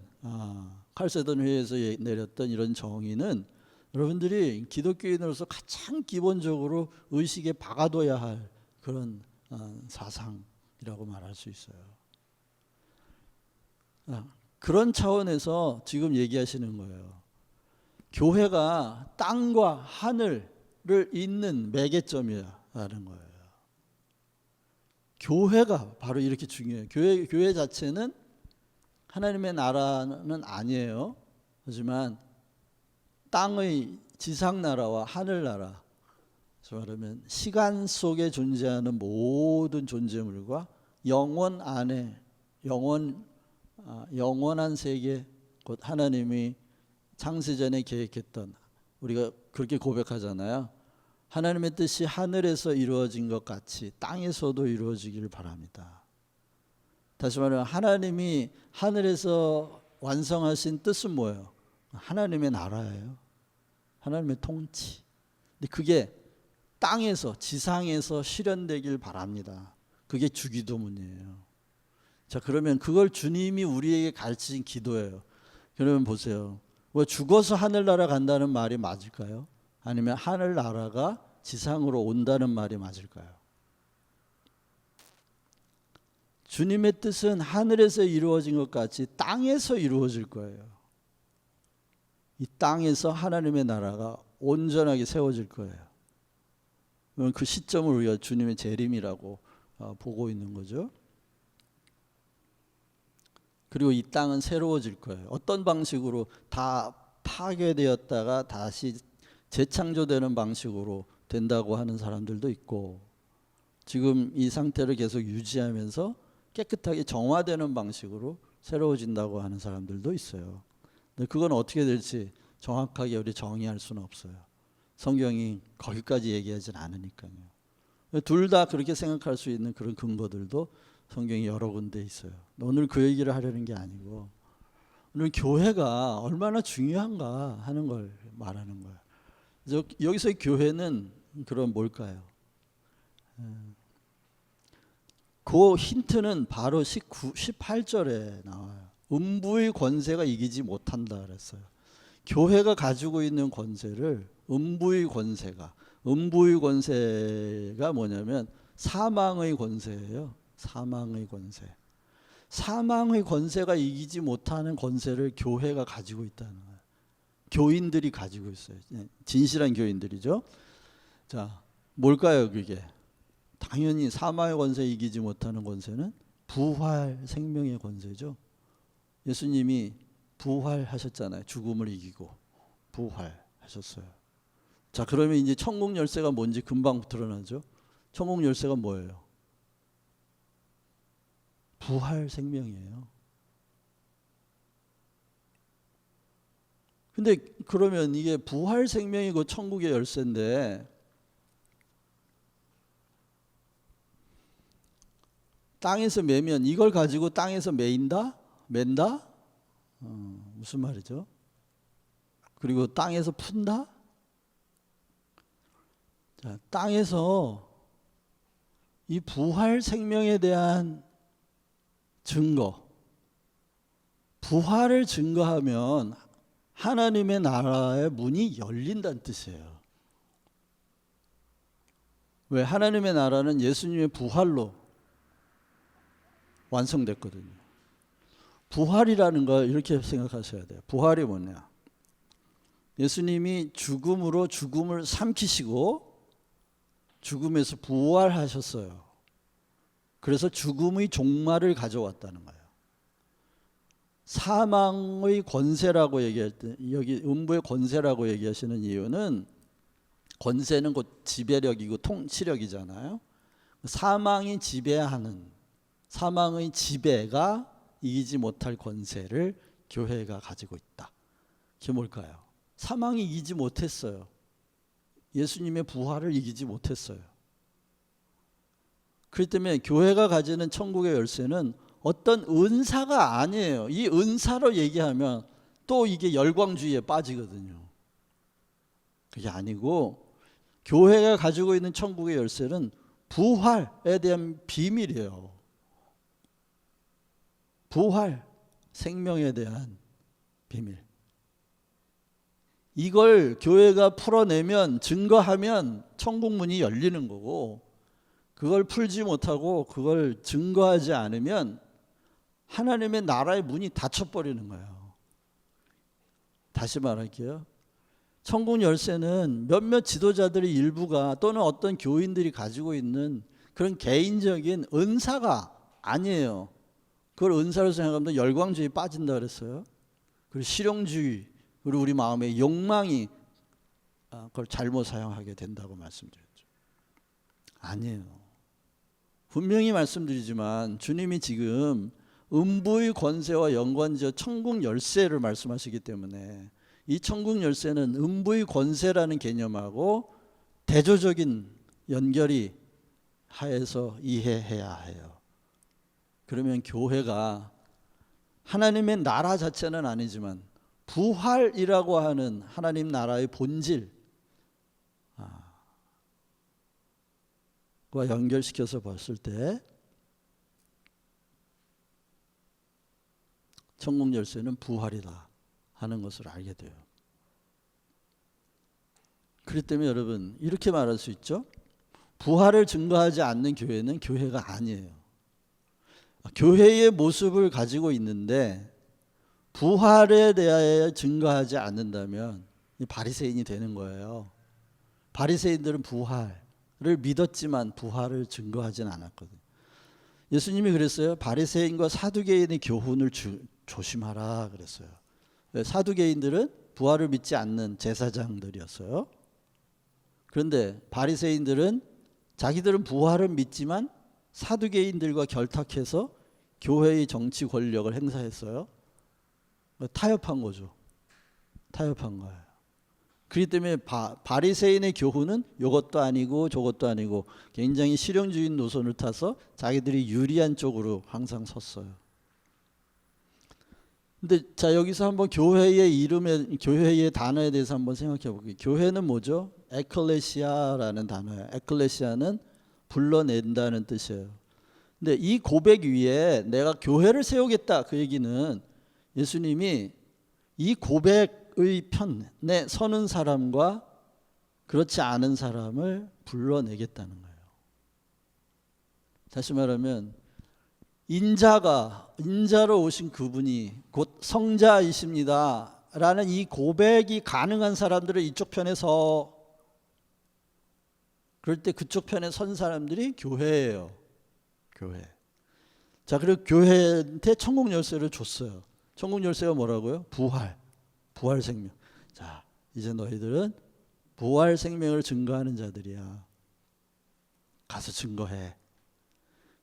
칼세돈 회의에서 내렸던 이런 정의는 여러분들이 기독교인으로서 가장 기본적으로 의식에 박아둬야 할 그런 사상이라고 말할 수 있어요. 그런 차원에서 지금 얘기하시는 거예요. 교회가 땅과 하늘을 잇는 매개점이라는 거예요. 교회가 바로 이렇게 중요해요. 교회 자체는 하나님의 나라는 아니에요. 하지만 땅의 지상나라와 하늘나라, 말하면 시간 속에 존재하는 모든 존재물과 영원 안에 영원한 세계, 곧 하나님이 창세전에 계획했던, 우리가 그렇게 고백하잖아요. 하나님의 뜻이 하늘에서 이루어진 것 같이 땅에서도 이루어지기를 바랍니다. 다시 말하면 하나님이 하늘에서 완성하신 뜻은 뭐예요? 하나님의 나라예요. 하나님의 통치. 근데 그게 땅에서, 지상에서 실현되길 바랍니다. 그게 주기도문이에요. 자, 그러면 그걸 주님이 우리에게 가르치신 기도예요. 그러면 보세요. 뭐 죽어서 하늘나라 간다는 말이 맞을까요? 아니면 하늘나라가 지상으로 온다는 말이 맞을까요? 주님의 뜻은 하늘에서 이루어진 것 같이 땅에서 이루어질 거예요. 이 땅에서 하나님의 나라가 온전하게 세워질 거예요. 그 시점을 우리가 주님의 재림이라고 보고 있는 거죠. 그리고 이 땅은 새로워질 거예요. 어떤 방식으로 다 파괴되었다가 다시 재창조되는 방식으로 된다고 하는 사람들도 있고, 지금 이 상태를 계속 유지하면서 깨끗하게 정화되는 방식으로 새로워진다고 하는 사람들도 있어요. 근데 그건 어떻게 될지 정확하게 우리 정의할 수는 없어요. 성경이 거기까지 얘기하진 않으니까요. 둘 다 그렇게 생각할 수 있는 그런 근거들도 성경이 여러 군데 있어요. 오늘 그 얘기를 하려는 게 아니고, 오늘 교회가 얼마나 중요한가 하는 걸 말하는 거예요. 그래서 여기서의 교회는 그럼 뭘까요? 그 힌트는 바로 18절에 나와요. 음부의 권세가 이기지 못한다 그랬어요. 교회가 가지고 있는 권세를 음부의 권세가 뭐냐면 사망의 권세예요. 사망의 권세. 사망의 권세가 이기지 못하는 권세를 교회가 가지고 있다는 거예요. 교인들이 가지고 있어요. 진실한 교인들이죠. 자, 뭘까요, 그게? 당연히 사망의 권세 이기지 못하는 권세는 부활 생명의 권세죠. 예수님이 부활하셨잖아요. 죽음을 이기고 부활하셨어요. 자, 그러면 이제 천국 열쇠가 뭔지 금방 드러나죠. 천국 열쇠가 뭐예요? 부활 생명이에요. 근데 그러면 이게 부활 생명이고 천국의 열쇠인데, 땅에서 매면 이걸 가지고 땅에서 맨다? 무슨 말이죠? 그리고 땅에서 푼다? 자, 땅에서 이 부활 생명에 대한 증거, 부활을 증거하면 하나님의 나라의 문이 열린다는 뜻이에요. 왜? 하나님의 나라는 예수님의 부활로 완성됐거든요. 부활이라는 걸 이렇게 생각하셔야 돼요. 부활이 뭐냐? 예수님이 죽음으로 죽음을 삼키시고 죽음에서 부활하셨어요. 그래서 죽음의 종말을 가져왔다는 거예요. 사망의 권세라고 얘기할 때, 여기 음부의 권세라고 얘기하시는 이유는, 권세는 곧 지배력이고 통치력이잖아요. 사망이 지배하는, 사망의 지배가 이기지 못할 권세를 교회가 가지고 있다. 그게 뭘까요? 사망이 이기지 못했어요. 예수님의 부활을 이기지 못했어요. 그렇기 때문에 교회가 가지는 천국의 열쇠는 어떤 은사가 아니에요. 이 은사로 얘기하면 또 이게 열광주의에 빠지거든요. 그게 아니고 교회가 가지고 있는 천국의 열쇠는 부활에 대한 비밀이에요. 부활, 생명에 대한 비밀. 이걸 교회가 풀어내면, 증거하면 천국 문이 열리는 거고, 그걸 풀지 못하고 그걸 증거하지 않으면 하나님의 나라의 문이 닫혀버리는 거예요. 다시 말할게요. 천국 열쇠는 몇몇 지도자들의 일부가 또는 어떤 교인들이 가지고 있는 그런 개인적인 은사가 아니에요. 그걸 은사로 생각하면 열광주의에 빠진다 그랬어요. 그리고 실용주의, 그리고 우리 마음의 욕망이 그걸 잘못 사용하게 된다고 말씀드렸죠. 아니에요. 분명히 말씀드리지만 주님이 지금 음부의 권세와 연관지어 천국 열쇠를 말씀하시기 때문에 이 천국 열쇠는 음부의 권세라는 개념하고 대조적인 연결이 하에서 이해해야 해요. 그러면 교회가 하나님의 나라 자체는 아니지만 부활이라고 하는 하나님 나라의 본질과 연결시켜서 봤을 때 천국 열쇠는 부활이다 하는 것을 알게 돼요. 그렇기 때문에 여러분 이렇게 말할 수 있죠. 부활을 증거하지 않는 교회는 교회가 아니에요. 교회의 모습을 가지고 있는데 부활에 대하여 증거하지 않는다면 바리새인이 되는 거예요. 바리새인들은 부활을 믿었지만 부활을 증거하지는 않았거든요. 예수님이 그랬어요. 바리새인과 사두개인의 교훈을 조심하라 그랬어요. 사두개인들은 부활을 믿지 않는 제사장들이었어요. 그런데 바리새인들은 자기들은 부활을 믿지만 사두개인들과 결탁해서 교회의 정치 권력을 행사했어요. 타협한 거죠. 타협한 거예요. 그렇기 때문에 바리새인의 교훈은 이것도 아니고 저것도 아니고 굉장히 실용주의 노선을 타서 자기들이 유리한 쪽으로 항상 섰어요. 근데 자 여기서 한번 교회의 단어에 대해서 한번 생각해 볼게요. 교회는 뭐죠? 에클레시아라는 단어예요. 에클레시아는 불러낸다는 뜻이에요. 근데 이 고백 위에 내가 교회를 세우겠다 그 얘기는 예수님이 이 고백의 편에 서는 사람과 그렇지 않은 사람을 불러내겠다는 거예요. 다시 말하면 인자로 오신 그분이 곧 성자이십니다 라는 이 고백이 가능한 사람들은 이쪽 편에 서, 그럴 때 그쪽 편에 선 사람들이 교회예요. 교회. 자, 그리고 교회한테 천국 열쇠를 줬어요. 천국 열쇠가 뭐라고요? 부활 생명. 자, 이제 너희들은 부활 생명을 증거하는 자들이야. 가서 증거해.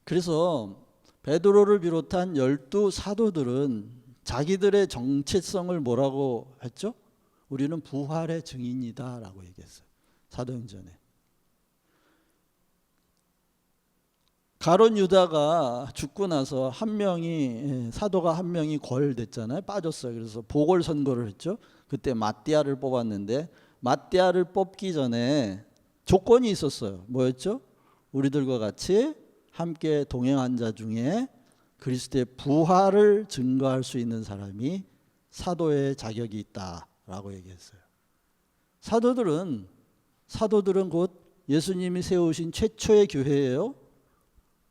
그래서 베드로를 비롯한 12 사도들은 자기들의 정체성을 뭐라고 했죠? 우리는 부활의 증인이다 라고 얘기했어요. 사도행전에. 가룟 유다가 죽고 나서 사도가 한 명이 궐됐잖아요. 빠졌어요. 그래서 보궐 선거를 했죠. 그때 마띠아를 뽑았는데 마띠아를 뽑기 전에 조건이 있었어요. 뭐였죠? 우리들과 같이 함께 동행한 자 중에 그리스도의 부활을 증거할 수 있는 사람이 사도의 자격이 있다라고 얘기했어요. 사도들은 곧 예수님이 세우신 최초의 교회예요.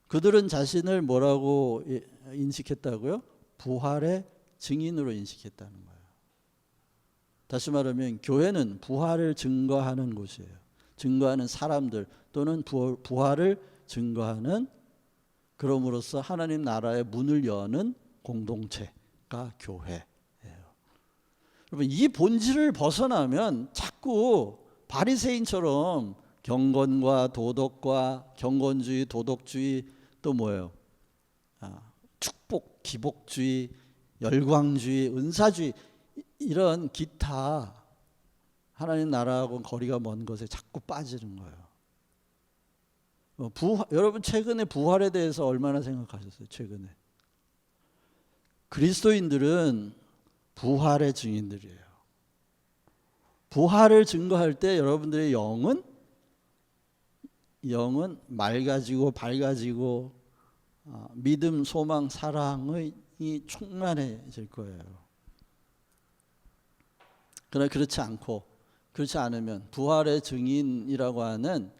그들은 자신을 뭐라고 인식했다고요? 부활의 증인으로 인식했다는 거예요. 다시 말하면 교회는 부활을 증거하는 곳이에요. 증거하는 사람들 또는 부활을 증거하는, 그럼으로써 하나님 나라의 문을 여는 공동체가 교회예요. 여러분, 이 본질을 벗어나면 자꾸 바리새인처럼 경건과 도덕과 경건주의, 도덕주의, 또 뭐예요? 축복, 기복주의, 열광주의, 은사주의, 이런 기타 하나님 나라하고 거리가 먼 것에 자꾸 빠지는 거예요. 여러분 최근에 부활에 대해서 얼마나 생각하셨어요? 최근에 그리스도인들은 부활의 증인들이에요. 부활을 증거할 때 여러분들의 영은 맑아지고 밝아지고 믿음, 소망, 사랑이 충만해질 거예요. 그러나 그렇지 않으면 부활의 증인이라고 하는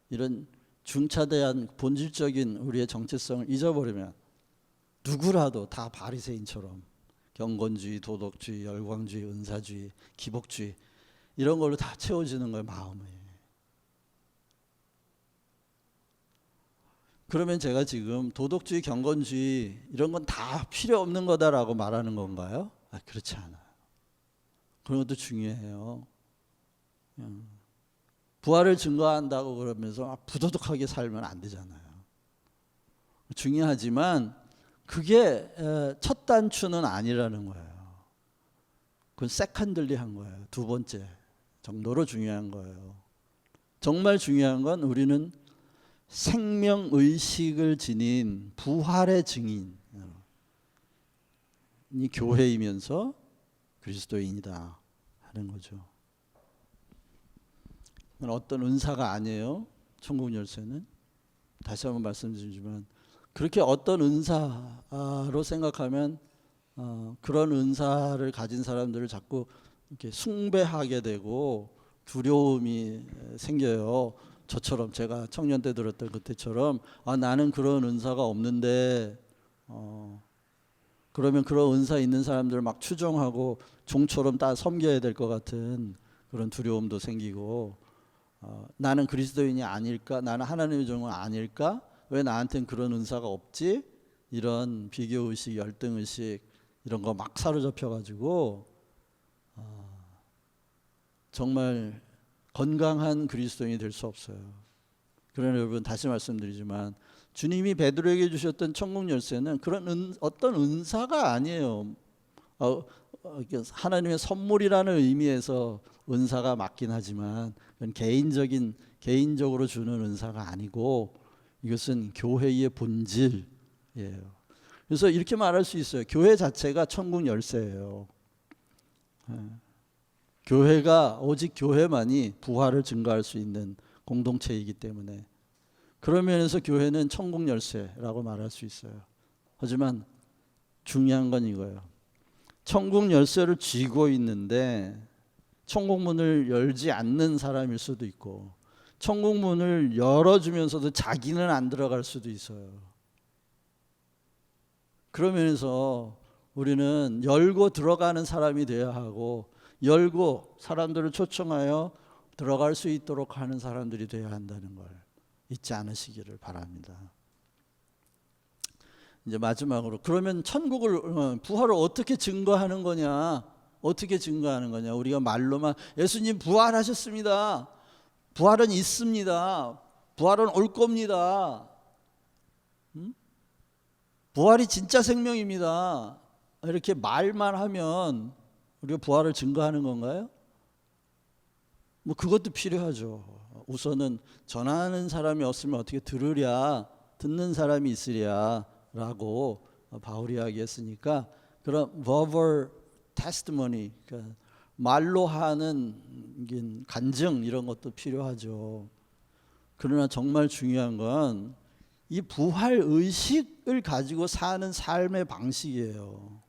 이런 중차대한 본질적인 우리의 정체성을 잊어버리면 누구라도 다 바리새인처럼 경건주의, 도덕주의, 열광주의, 은사주의, 기복주의 이런 걸로 다 채워지는 거예요, 마음이. 그러면 제가 지금 도덕주의, 경건주의 이런 건 다 필요 없는 거다라고 말하는 건가요? 그렇지 않아요. 그런 것도 중요해요. 부활을 증거한다고 그러면서 부도덕하게 살면 안 되잖아요. 중요하지만 그게 첫 단추는 아니라는 거예요. 그건 세컨들리한 거예요. 두 번째 정도로 중요한 거예요. 정말 중요한 건 우리는 생명의식을 지닌 부활의 증인이 교회이면서 그리스도인이다 하는 거죠. 어떤 은사가 아니에요. 천국 열쇠는 다시 한번 말씀드리지만 그렇게 어떤 은사로 생각하면 그런 은사를 가진 사람들을 자꾸 이렇게 숭배하게 되고 두려움이 생겨요. 저처럼 제가 청년 때 들었던 그때처럼 나는 그런 은사가 없는데 그러면 그런 은사 있는 사람들을 막 추종하고 종처럼 다 섬겨야 될 것 같은 그런 두려움도 생기고 나는 그리스도인이 아닐까? 나는 하나님의 종은 아닐까? 왜 나한테는 그런 은사가 없지? 이런 비교의식, 열등의식 이런 거 막 사로잡혀가지고 정말 건강한 그리스도인이 될 수 없어요. 그러나 여러분 다시 말씀드리지만 주님이 베드로에게 주셨던 천국 열쇠는 그런 어떤 은사가 아니에요. 하나님의 선물이라는 의미에서 은사가 맞긴 하지만 그건 개인적으로 주는 은사가 아니고 이것은 교회의 본질이에요. 그래서 이렇게 말할 수 있어요. 교회 자체가 천국 열쇠예요. 교회가 오직 교회만이 부활을 증거할 수 있는 공동체이기 때문에 그런 면에서 교회는 천국 열쇠라고 말할 수 있어요. 하지만 중요한 건 이거예요. 천국 열쇠를 쥐고 있는데 천국 문을 열지 않는 사람일 수도 있고 천국 문을 열어주면서도 자기는 안 들어갈 수도 있어요. 그런 면에서 우리는 열고 들어가는 사람이 되어야 하고 열고 사람들을 초청하여 들어갈 수 있도록 하는 사람들이 되어야 한다는 걸 잊지 않으시기를 바랍니다. 이제 마지막으로 그러면 부활을 어떻게 증거하는 거냐? 어떻게 증거하는 거냐? 우리가 말로만 예수님 부활하셨습니다. 부활은 있습니다. 부활은 올 겁니다. 부활이 진짜 생명입니다. 이렇게 말만 하면 우리가 부활을 증거하는 건가요? 뭐 그것도 필요하죠. 우선은 전하는 사람이 없으면 어떻게 들으랴, 듣는 사람이 있으랴라고 바울이 이야기했으니까 그런 verbal testimony, 그러니까 말로 하는 간증 이런 것도 필요하죠. 그러나 정말 중요한 건 이 부활 의식을 가지고 사는 삶의 방식이에요.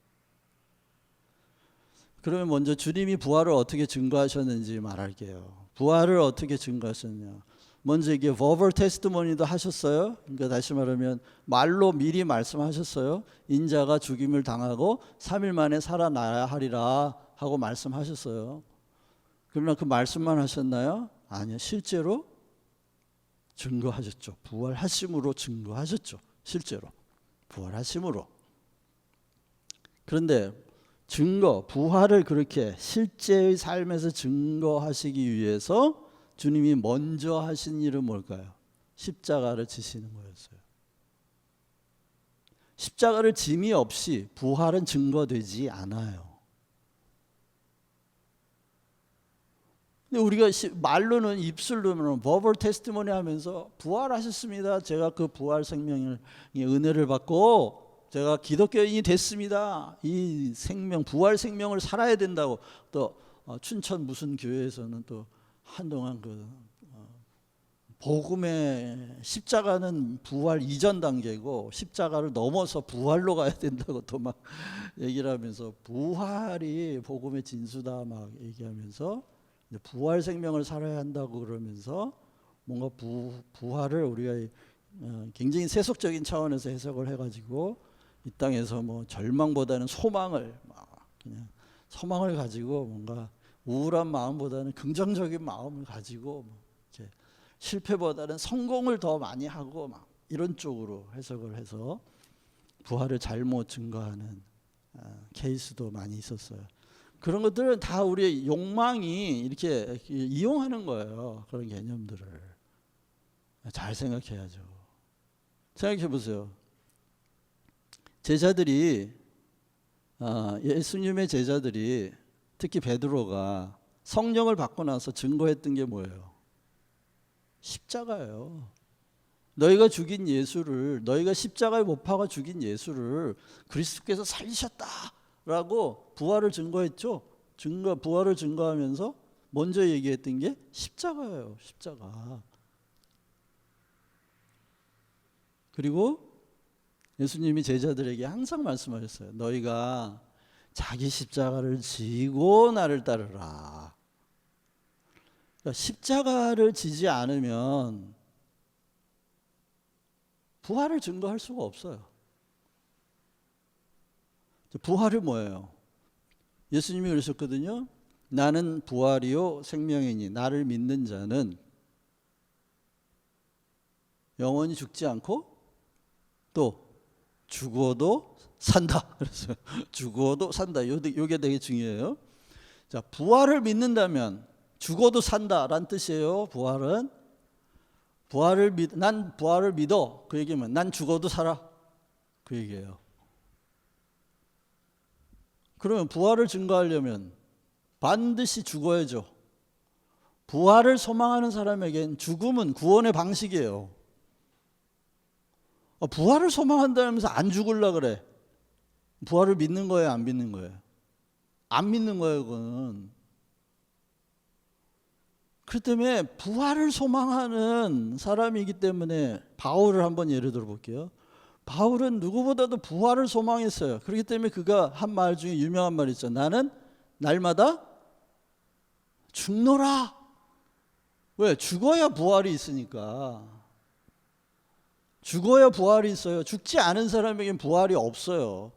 그러면 먼저 주님이 부활을 어떻게 증거하셨는지 말할게요. 부활을 어떻게 증거하셨냐? 먼저 이게 verbal testimony도 하셨어요. 그러니까 다시 말하면 말로 미리 말씀하셨어요. 인자가 죽임을 당하고 3일 만에 살아나야 하리라 하고 말씀하셨어요. 그러나 그 말씀만 하셨나요? 아니요. 실제로 증거하셨죠. 부활하심으로 증거하셨죠. 실제로 부활하심으로. 그런데 부활을 그렇게 실제의 삶에서 증거하시기 위해서 주님이 먼저 하신 일은 뭘까요? 십자가를 지시는 거였어요. 십자가를 짐이 없이 부활은 증거되지 않아요. 근데 우리가 말로는 입술로는 버벌 테스티모니 하면서 부활하셨습니다. 제가 그 부활 생명의 은혜를 받고 제가 기독교인이 됐습니다. 이 생명, 부활 생명을 살아야 된다고. 또 춘천 무슨 교회에서는 또 한동안 그 복음의 십자가는 부활 이전 단계고 십자가를 넘어서 부활로 가야 된다고 또 막 얘기를 하면서 부활이 복음의 진수다 막 얘기하면서 부활 생명을 살아야 한다고 그러면서 뭔가 부활을 우리가 굉장히 세속적인 차원에서 해석을 해가지고 이 땅에서 뭐 절망보다는 소망을 막 그냥 소망을 가지고 뭔가 우울한 마음보다는 긍정적인 마음을 가지고 뭐 이렇게 실패보다는 성공을 더 많이 하고 막 이런 쪽으로 해석을 해서 부활을 잘못 증거하는 케이스도 많이 있었어요. 그런 것들은 다 우리의 욕망이 이렇게 이용하는 거예요. 그런 개념들을 잘 생각해야죠. 생각해 보세요. 제자들이 예수님의 제자들이 특히 베드로가 성령을 받고 나서 증거했던 게 뭐예요? 십자가예요. 너희가 죽인 예수를, 너희가 십자가에 못 박아 죽인 예수를 그리스도께서 살리셨다라고 부활을 증거했죠. 부활을 증거하면서 먼저 얘기했던 게 십자가예요. 십자가. 그리고 예수님이 제자들에게 항상 말씀하셨어요. 너희가 자기 십자가를 지고 나를 따르라. 그러니까 십자가를 지지 않으면 부활을 증거할 수가 없어요. 부활이 뭐예요? 예수님이 그러셨거든요. 나는 부활이요 생명이니 나를 믿는 자는 영원히 죽지 않고 또 죽어도 산다. 그래서 죽어도 산다. 이게 되게 중요해요. 자, 부활을 믿는다면 죽어도 산다라는 뜻이에요. 부활은 난 부활을 믿어. 그 얘기면 난 죽어도 살아. 그 얘기예요. 그러면 부활을 증거하려면 반드시 죽어야죠. 부활을 소망하는 사람에겐 죽음은 구원의 방식이에요. 부활을 소망한다면서 안 죽으려 그래. 부활을 믿는 거예요, 안 믿는 거예요? 안 믿는 거예요, 그건. 그렇기 때문에 부활을 소망하는 사람이기 때문에 바울을 한번 예를 들어 볼게요. 바울은 누구보다도 부활을 소망했어요. 그렇기 때문에 그가 한 말 중에 유명한 말이 있죠. 나는 날마다 죽노라. 왜? 죽어야 부활이 있으니까. 죽어야 부활이 있어요. 죽지 않은 사람에겐 부활이 없어요.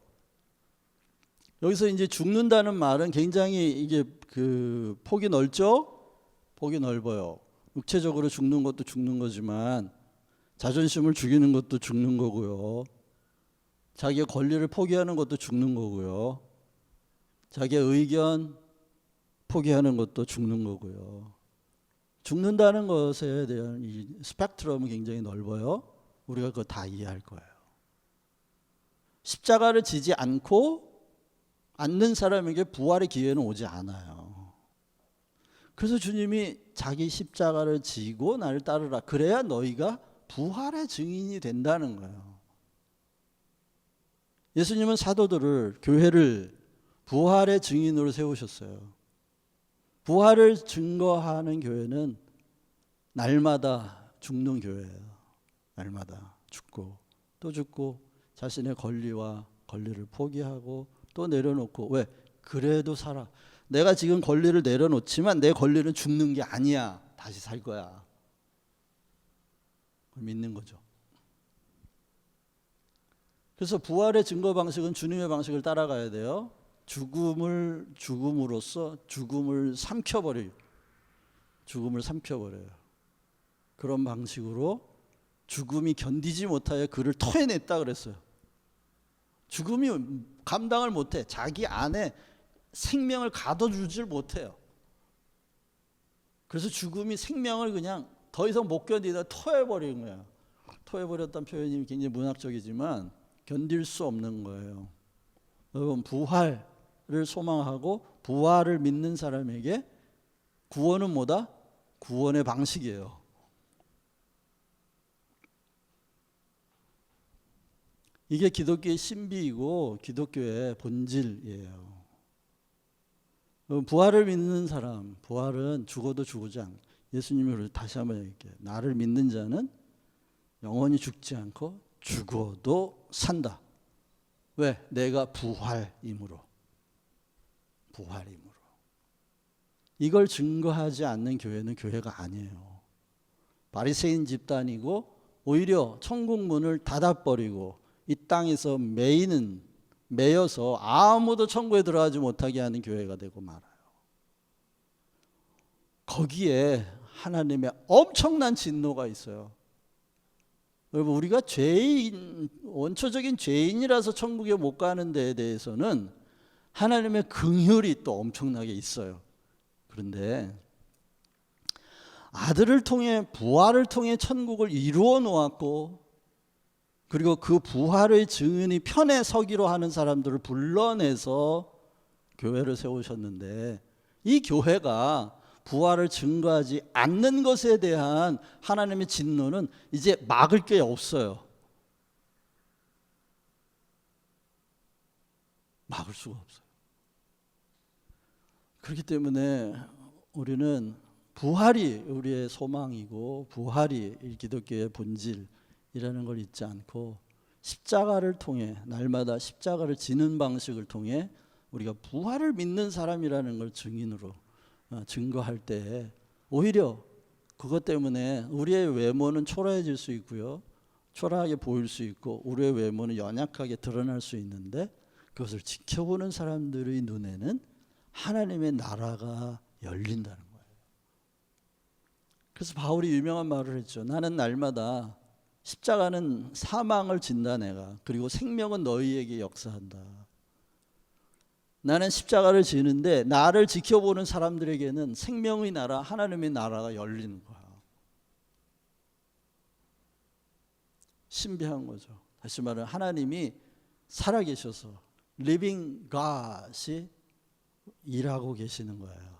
여기서 이제 죽는다는 말은 굉장히 이게 그 폭이 넓죠? 폭이 넓어요. 육체적으로 죽는 것도 죽는 거지만 자존심을 죽이는 것도 죽는 거고요. 자기의 권리를 포기하는 것도 죽는 거고요. 자기의 의견 포기하는 것도 죽는 거고요. 죽는다는 것에 대한 이 스펙트럼은 굉장히 넓어요. 우리가 그거 다 이해할 거예요. 십자가를 지지 않는 사람에게 부활의 기회는 오지 않아요. 그래서 주님이 자기 십자가를 지고 나를 따르라. 그래야 너희가 부활의 증인이 된다는 거예요. 예수님은 사도들을, 교회를 부활의 증인으로 세우셨어요. 부활을 증거하는 교회는 날마다 죽는 교회예요. 날마다 죽고 또 죽고 자신의 권리를 포기하고 또 내려놓고 왜? 그래도 살아. 내가 지금 권리를 내려놓지만 내 권리는 죽는 게 아니야. 다시 살 거야. 그걸 믿는 거죠. 그래서 부활의 증거 방식은 주님의 방식을 따라가야 돼요. 죽음으로써 죽음을 삼켜버려요. 그런 방식으로 죽음이 견디지 못하여 그를 토해냈다 그랬어요. 죽음이 감당을 못해. 자기 안에 생명을 가둬주질 못해요. 그래서 죽음이 생명을 그냥 더 이상 못 견디다 토해버린 거예요. 토해버렸다는 표현이 굉장히 문학적이지만 견딜 수 없는 거예요. 여러분 부활을 소망하고 부활을 믿는 사람에게 구원은 뭐다? 구원의 방식이에요. 이게 기독교의 신비이고 기독교의 본질이에요. 부활을 믿는 사람, 부활은 죽어도 죽지 않고, 예수님이 다시 한번 얘기해요. 나를 믿는 자는 영원히 죽지 않고 죽어도 산다. 왜? 내가 부활이므로. 부활이므로. 이걸 증거하지 않는 교회는 교회가 아니에요. 바리새인 집단이고 오히려 천국 문을 닫아버리고 이 땅에서 매여서 아무도 천국에 들어가지 못하게 하는 교회가 되고 말아요. 거기에 하나님의 엄청난 진노가 있어요. 여러분, 우리가 원초적인 죄인이라서 천국에 못 가는 데에 대해서는 하나님의 긍휼이 또 엄청나게 있어요. 그런데 아들을 통해, 부활을 통해 천국을 이루어 놓았고, 그리고 그 부활의 증인이 편에 서기로 하는 사람들을 불러내서 교회를 세우셨는데, 이 교회가 부활을 증거하지 않는 것에 대한 하나님의 진노는 이제 막을 게 없어요. 막을 수가 없어요. 그렇기 때문에 우리는 부활이 우리의 소망이고 부활이 기독교의 본질이라는 걸 잊지 않고, 십자가를 통해, 날마다 십자가를 지는 방식을 통해 우리가 부활을 믿는 사람이라는 걸 증거할 때 오히려 그것 때문에 우리의 외모는 초라해질 수 있고요, 초라하게 보일 수 있고, 우리의 외모는 연약하게 드러날 수 있는데, 그것을 지켜보는 사람들의 눈에는 하나님의 나라가 열린다는 거예요. 그래서 바울이 유명한 말을 했죠. 나는 날마다, 십자가는 사망을 진다 내가, 그리고 생명은 너희에게 역사한다. 나는 십자가를 지는데 나를 지켜보는 사람들에게는 생명의 나라, 하나님의 나라가 열리는 거야. 신비한 거죠. 다시 말하면 하나님이 살아계셔서 living God이 일하고 계시는 거예요.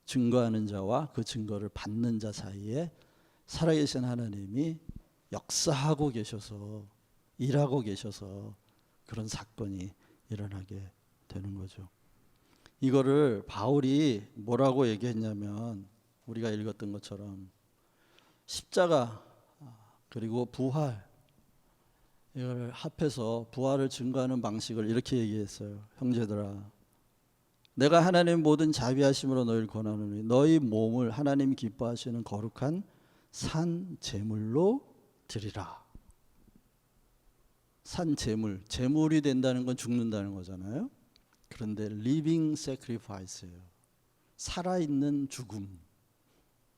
증거하는 자와 그 증거를 받는 자 사이에 살아계신 하나님이 역사하고 계셔서, 일하고 계셔서 그런 사건이 일어나게 되는 거죠. 이거를 바울이 뭐라고 얘기했냐면, 우리가 읽었던 것처럼 십자가 그리고 부활, 이걸 합해서 부활을 증거하는 방식을 이렇게 얘기했어요. 형제들아, 내가 하나님 모든 자비하심으로 너희를 권하노니 너희 몸을 하나님이 기뻐하시는 거룩한 산 제물로 드리라. 산 제물, 제물이 된다는 건 죽는다는 거잖아요. 그런데 living sacrifice예요. 살아있는 죽음.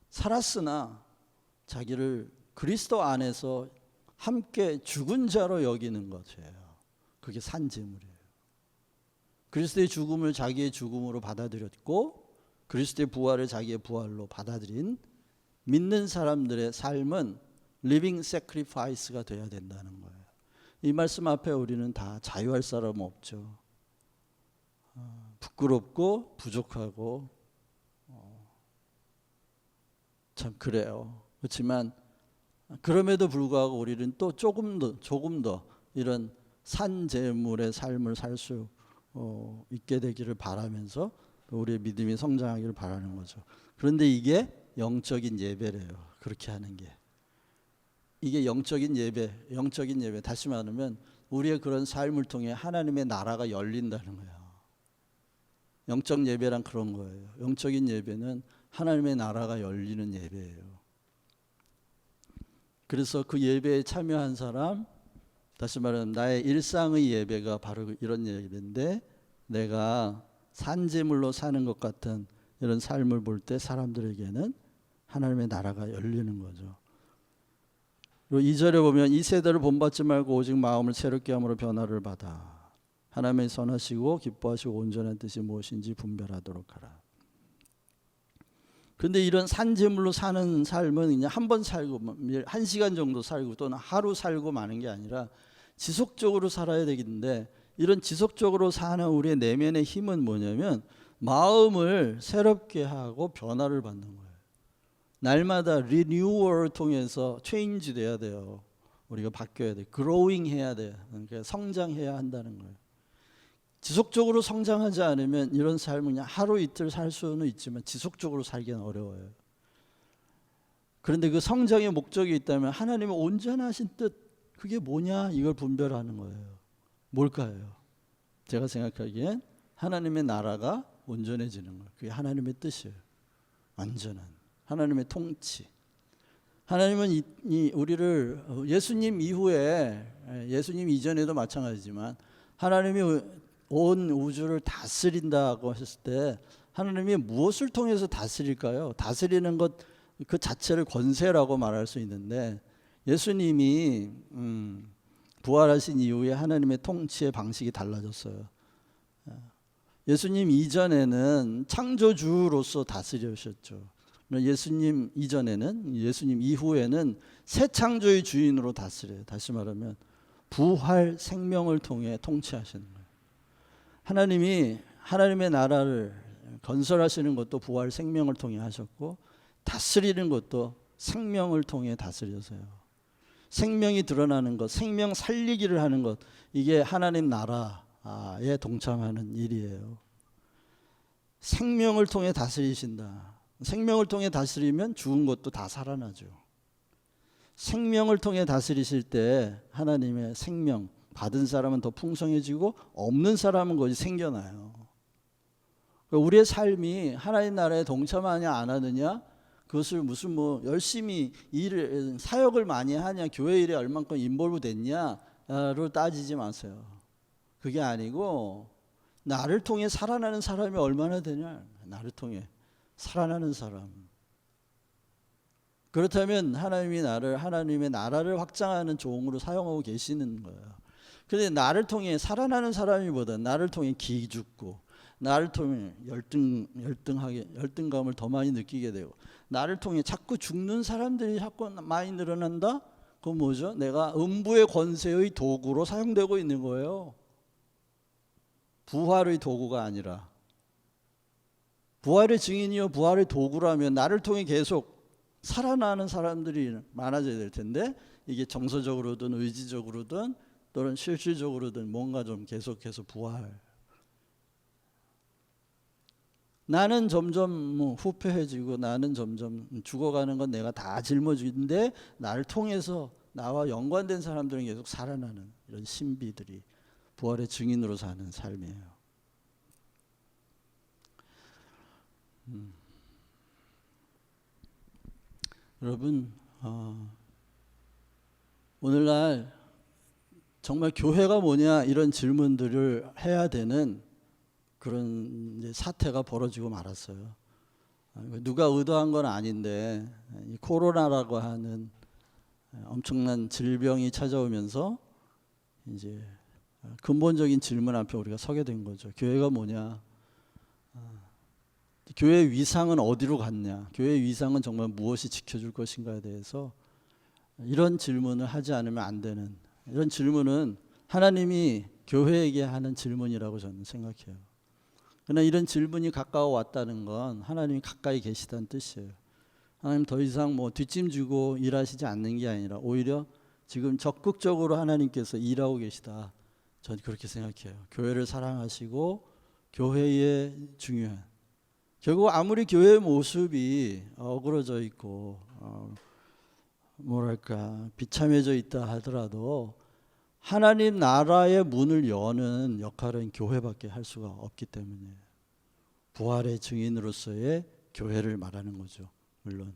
살았으나 자기를 그리스도 안에서 함께 죽은 자로 여기는 것이에요. 그게 산 제물이에요. 그리스도의 죽음을 자기의 죽음으로 받아들였고, 그리스도의 부활을 자기의 부활로 받아들인 믿는 사람들의 삶은 living sacrifice가 되어야 된다는 거예요. 이 말씀 앞에 우리는 다 자유할 사람 없죠. 부끄럽고 부족하고 참 그래요. 그렇지만 그럼에도 불구하고 우리는 또 조금 더 이런 산제물의 삶을 살 수 있게 되기를 바라면서 우리의 믿음이 성장하기를 바라는 거죠. 그런데 이게 영적인 예배래요. 그렇게 하는 게. 이게 영적인 예배. 다시 말하면 우리의 그런 삶을 통해 하나님의 나라가 열린다는 거예요. 영적 예배란 그런 거예요. 영적인 예배는 하나님의 나라가 열리는 예배예요. 그래서 그 예배에 참여한 사람, 다시 말하면 나의 일상의 예배가 바로 이런 예배인데, 내가 산제물로 사는 것 같은 이런 삶을 볼 때 사람들에게는 하나님의 나라가 열리는 거죠. 그리고 2절에 보면 이 세대를 본받지 말고 오직 마음을 새롭게 함으로 변화를 받아 하나님의 선하시고 기뻐하시고 온전한 뜻이 무엇인지 분별하도록 하라. 그런데 이런 산제물로 사는 삶은 그냥 한 번 살고 1시간 정도 살고 또는 하루 살고 마는 게 아니라 지속적으로 살아야 되겠는데, 이런 지속적으로 사는 우리의 내면의 힘은 뭐냐면, 마음을 새롭게 하고 변화를 받는 거예요. 날마다 리뉴얼을 통해서 체인지 돼야 돼요. 우리가 바뀌어야 돼. 그로잉 해야 돼. 그러니까 성장해야 한다는 거예요. 지속적으로 성장하지 않으면 이런 삶은 그냥 하루 이틀 살 수는 있지만 지속적으로 살기는 어려워요. 그런데 그 성장의 목적이 있다면 하나님의 온전하신 뜻, 그게 뭐냐, 이걸 분별하는 거예요. 뭘까요? 제가 생각하기엔 하나님의 나라가 온전해지는 거예요. 그게 하나님의 뜻이에요. 완전한 하나님의 통치. 하나님은 우리를 예수님 이후에, 예수님 이전에도 마찬가지지만 하나님이 온 우주를 다스린다고 하셨을 때 하나님이 무엇을 통해서 다스릴까요? 다스리는 것 그 자체를 권세라고 말할 수 있는데, 예수님이 부활하신 이후에 하나님의 통치의 방식이 달라졌어요. 예수님 이전에는 창조주로서 다스리셨죠. 예수님 이전에는, 예수님 이후에는 새 창조의 주인으로 다스려요. 다시 말하면 부활 생명을 통해 통치하시는 거예요. 하나님이 하나님의 나라를 건설하시는 것도 부활 생명을 통해 하셨고, 다스리는 것도 생명을 통해 다스려서요. 생명이 드러나는 것, 생명 살리기를 하는 것, 이게 하나님 나라에 동참하는 일이에요. 생명을 통해 다스리신다. 생명을 통해 다스리면 죽은 것도 다 살아나죠. 생명을 통해 다스리실 때 하나님의 생명 받은 사람은 더 풍성해지고 없는 사람은 거의 생겨나요. 우리의 삶이 하나님 나라에 동참하냐 안 하느냐, 그것을 무슨 열심히 일을 사역을 많이 하냐, 교회 일에 얼만큼 인볼브 됐냐로 따지지 마세요. 그게 아니고 나를 통해 살아나는 사람이 얼마나 되냐, 나를 통해 살아나는 사람. 그렇다면 하나님의 나라를 확장하는 종으로 사용하고 계시는 거예요. 그런데 나를 통해 살아나는 사람이보다 나를 통해 기죽고, 나를 통해 열등감을 더 많이 느끼게 되고, 나를 통해 자꾸 죽는 사람들이 자꾸 많이 늘어난다? 그건 뭐죠? 내가 음부의 권세의 도구로 사용되고 있는 거예요. 부활의 도구가 아니라. 부활의 증인이요 부활의 도구라면 나를 통해 계속 살아나는 사람들이 많아져야 될 텐데, 이게 정서적으로든 의지적으로든 또는 실질적으로든 뭔가 좀 계속해서 부활. 나는 점점 후패해지고 나는 점점 죽어가는 건 내가 다 짊어지는데, 나를 통해서 나와 연관된 사람들은 계속 살아나는 이런 신비들이 부활의 증인으로 사는 삶이에요. 여러분, 오늘날 정말 교회가 뭐냐 이런 질문들을 해야 되는 그런 이제 사태가 벌어지고 말았어요. 누가 의도한 건 아닌데, 이 코로나라고 하는 엄청난 질병이 찾아오면서 이제 근본적인 질문 앞에 우리가 서게 된 거죠. 교회가 뭐냐? 교회의 위상은 어디로 갔냐? 교회의 위상은 정말 무엇이 지켜줄 것인가에 대해서 이런 질문을 하지 않으면 안 되는, 이런 질문은 하나님이 교회에게 하는 질문이라고 저는 생각해요. 그러나 이런 질문이 가까워 왔다는 건 하나님이 가까이 계시다는 뜻이에요. 하나님 더 이상 뒷짐지고 일하시지 않는 게 아니라 오히려 지금 적극적으로 하나님께서 일하고 계시다. 저는 그렇게 생각해요. 교회를 사랑하시고 교회의 중요한, 결국 아무리 교회의 모습이 어그러져 있고 비참해져 있다 하더라도 하나님 나라의 문을 여는 역할은 교회밖에 할 수가 없기 때문에, 부활의 증인으로서의 교회를 말하는 거죠. 물론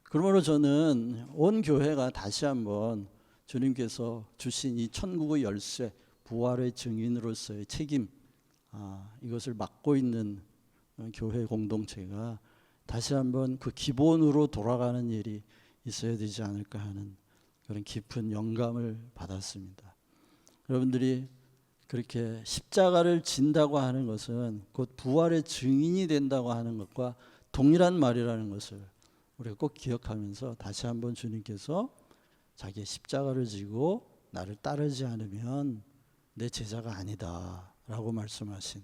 그러므로 저는 온 교회가 다시 한번 주님께서 주신 이 천국의 열쇠, 부활의 증인으로서의 책임, 이것을 맡고 있는 교회 공동체가 다시 한번 그 기본으로 돌아가는 일이 있어야 되지 않을까 하는 그런 깊은 영감을 받았습니다. 여러분들이 그렇게 십자가를 진다고 하는 것은 곧 부활의 증인이 된다고 하는 것과 동일한 말이라는 것을 우리가 꼭 기억하면서, 다시 한번 주님께서 자기의 십자가를 지고 나를 따르지 않으면 내 제자가 아니다 라고 말씀하신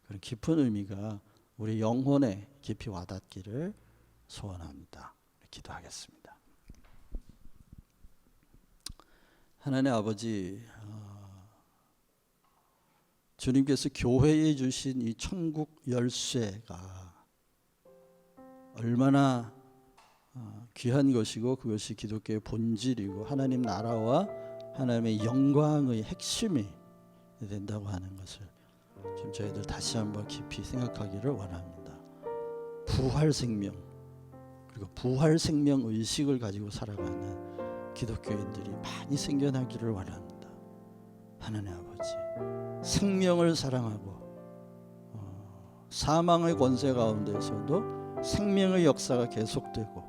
그런 깊은 의미가 우리 영혼에 깊이 와닿기를 소원합니다. 기도하겠습니다. 하나님 아버지, 주님께서 교회에 주신 이 천국 열쇠가 얼마나 귀한 것이고 그것이 기독교의 본질이고 하나님 나라와 하나님의 영광의 핵심이 된다고 하는 것을 좀 저희들 다시 한번 깊이 생각하기를 원합니다. 부활 생명, 그리고 부활 생명 의식을 가지고 살아가는 기독교인들이 많이 생겨나기를 원합니다. 하나님 아버지, 생명을 사랑하고 사망의 권세 가운데서도 생명의 역사가 계속되고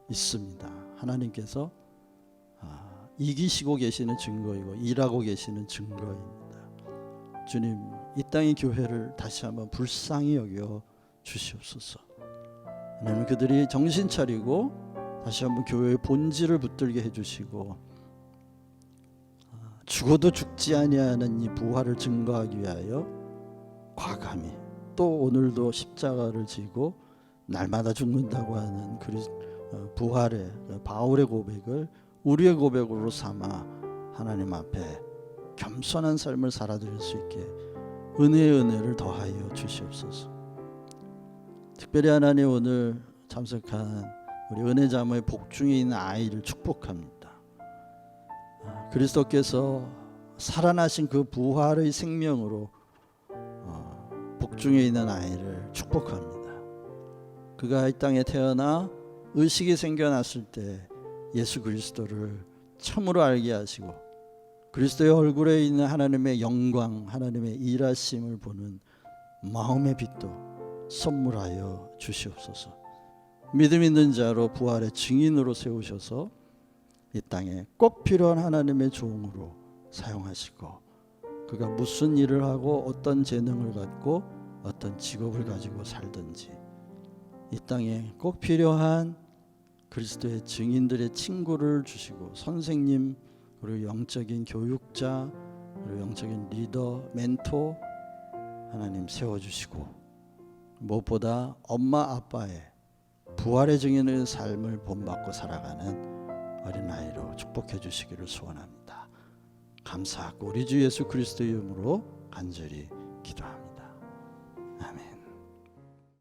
있습니다. 하나님께서 이기시고 계시는 증거이고 일하고 계시는 증거입니다. 주님, 이 땅의 교회를 다시 한번 불쌍히 여겨 주시옵소서. 하나님, 그들이 정신 차리고 다시 한번 교회의 본질을 붙들게 해주시고 죽어도 죽지 아니하는 이 부활을 증거하기 위하여 과감히 또 오늘도 십자가를 지고 날마다 죽는다고 하는 부활의 바울의 고백을 우리의 고백으로 삼아 하나님 앞에 겸손한 삶을 살아드릴 수 있게 은혜의 은혜를 더하여 주시옵소서. 특별히 하나님, 오늘 참석한 우리 은혜자매의 복중에 있는 아이를 축복합니다. 그리스도께서 살아나신 그 부활의 생명으로 복중에 있는 아이를 축복합니다. 그가 이 땅에 태어나 의식이 생겨났을 때 예수 그리스도를 참으로 알게 하시고 그리스도의 얼굴에 있는 하나님의 영광, 하나님의 일하심을 보는 마음의 빛도 선물하여 주시옵소서. 믿음 있는 자로 부활의 증인으로 세우셔서 이 땅에 꼭 필요한 하나님의 종으로 사용하시고 그가 무슨 일을 하고 어떤 재능을 갖고 어떤 직업을 가지고 살든지 이 땅에 꼭 필요한 그리스도의 증인들의 친구를 주시고 선생님, 그리고 영적인 교육자, 그리고 영적인 리더, 멘토 하나님 세워주시고 무엇보다 엄마 아빠의 부활의 증인의 삶을 본받고 살아가는 어린아이로 축복해 주시기를 소원합니다. 감사하고 우리 주 예수 그리스도의 이름으로 간절히 기도합니다.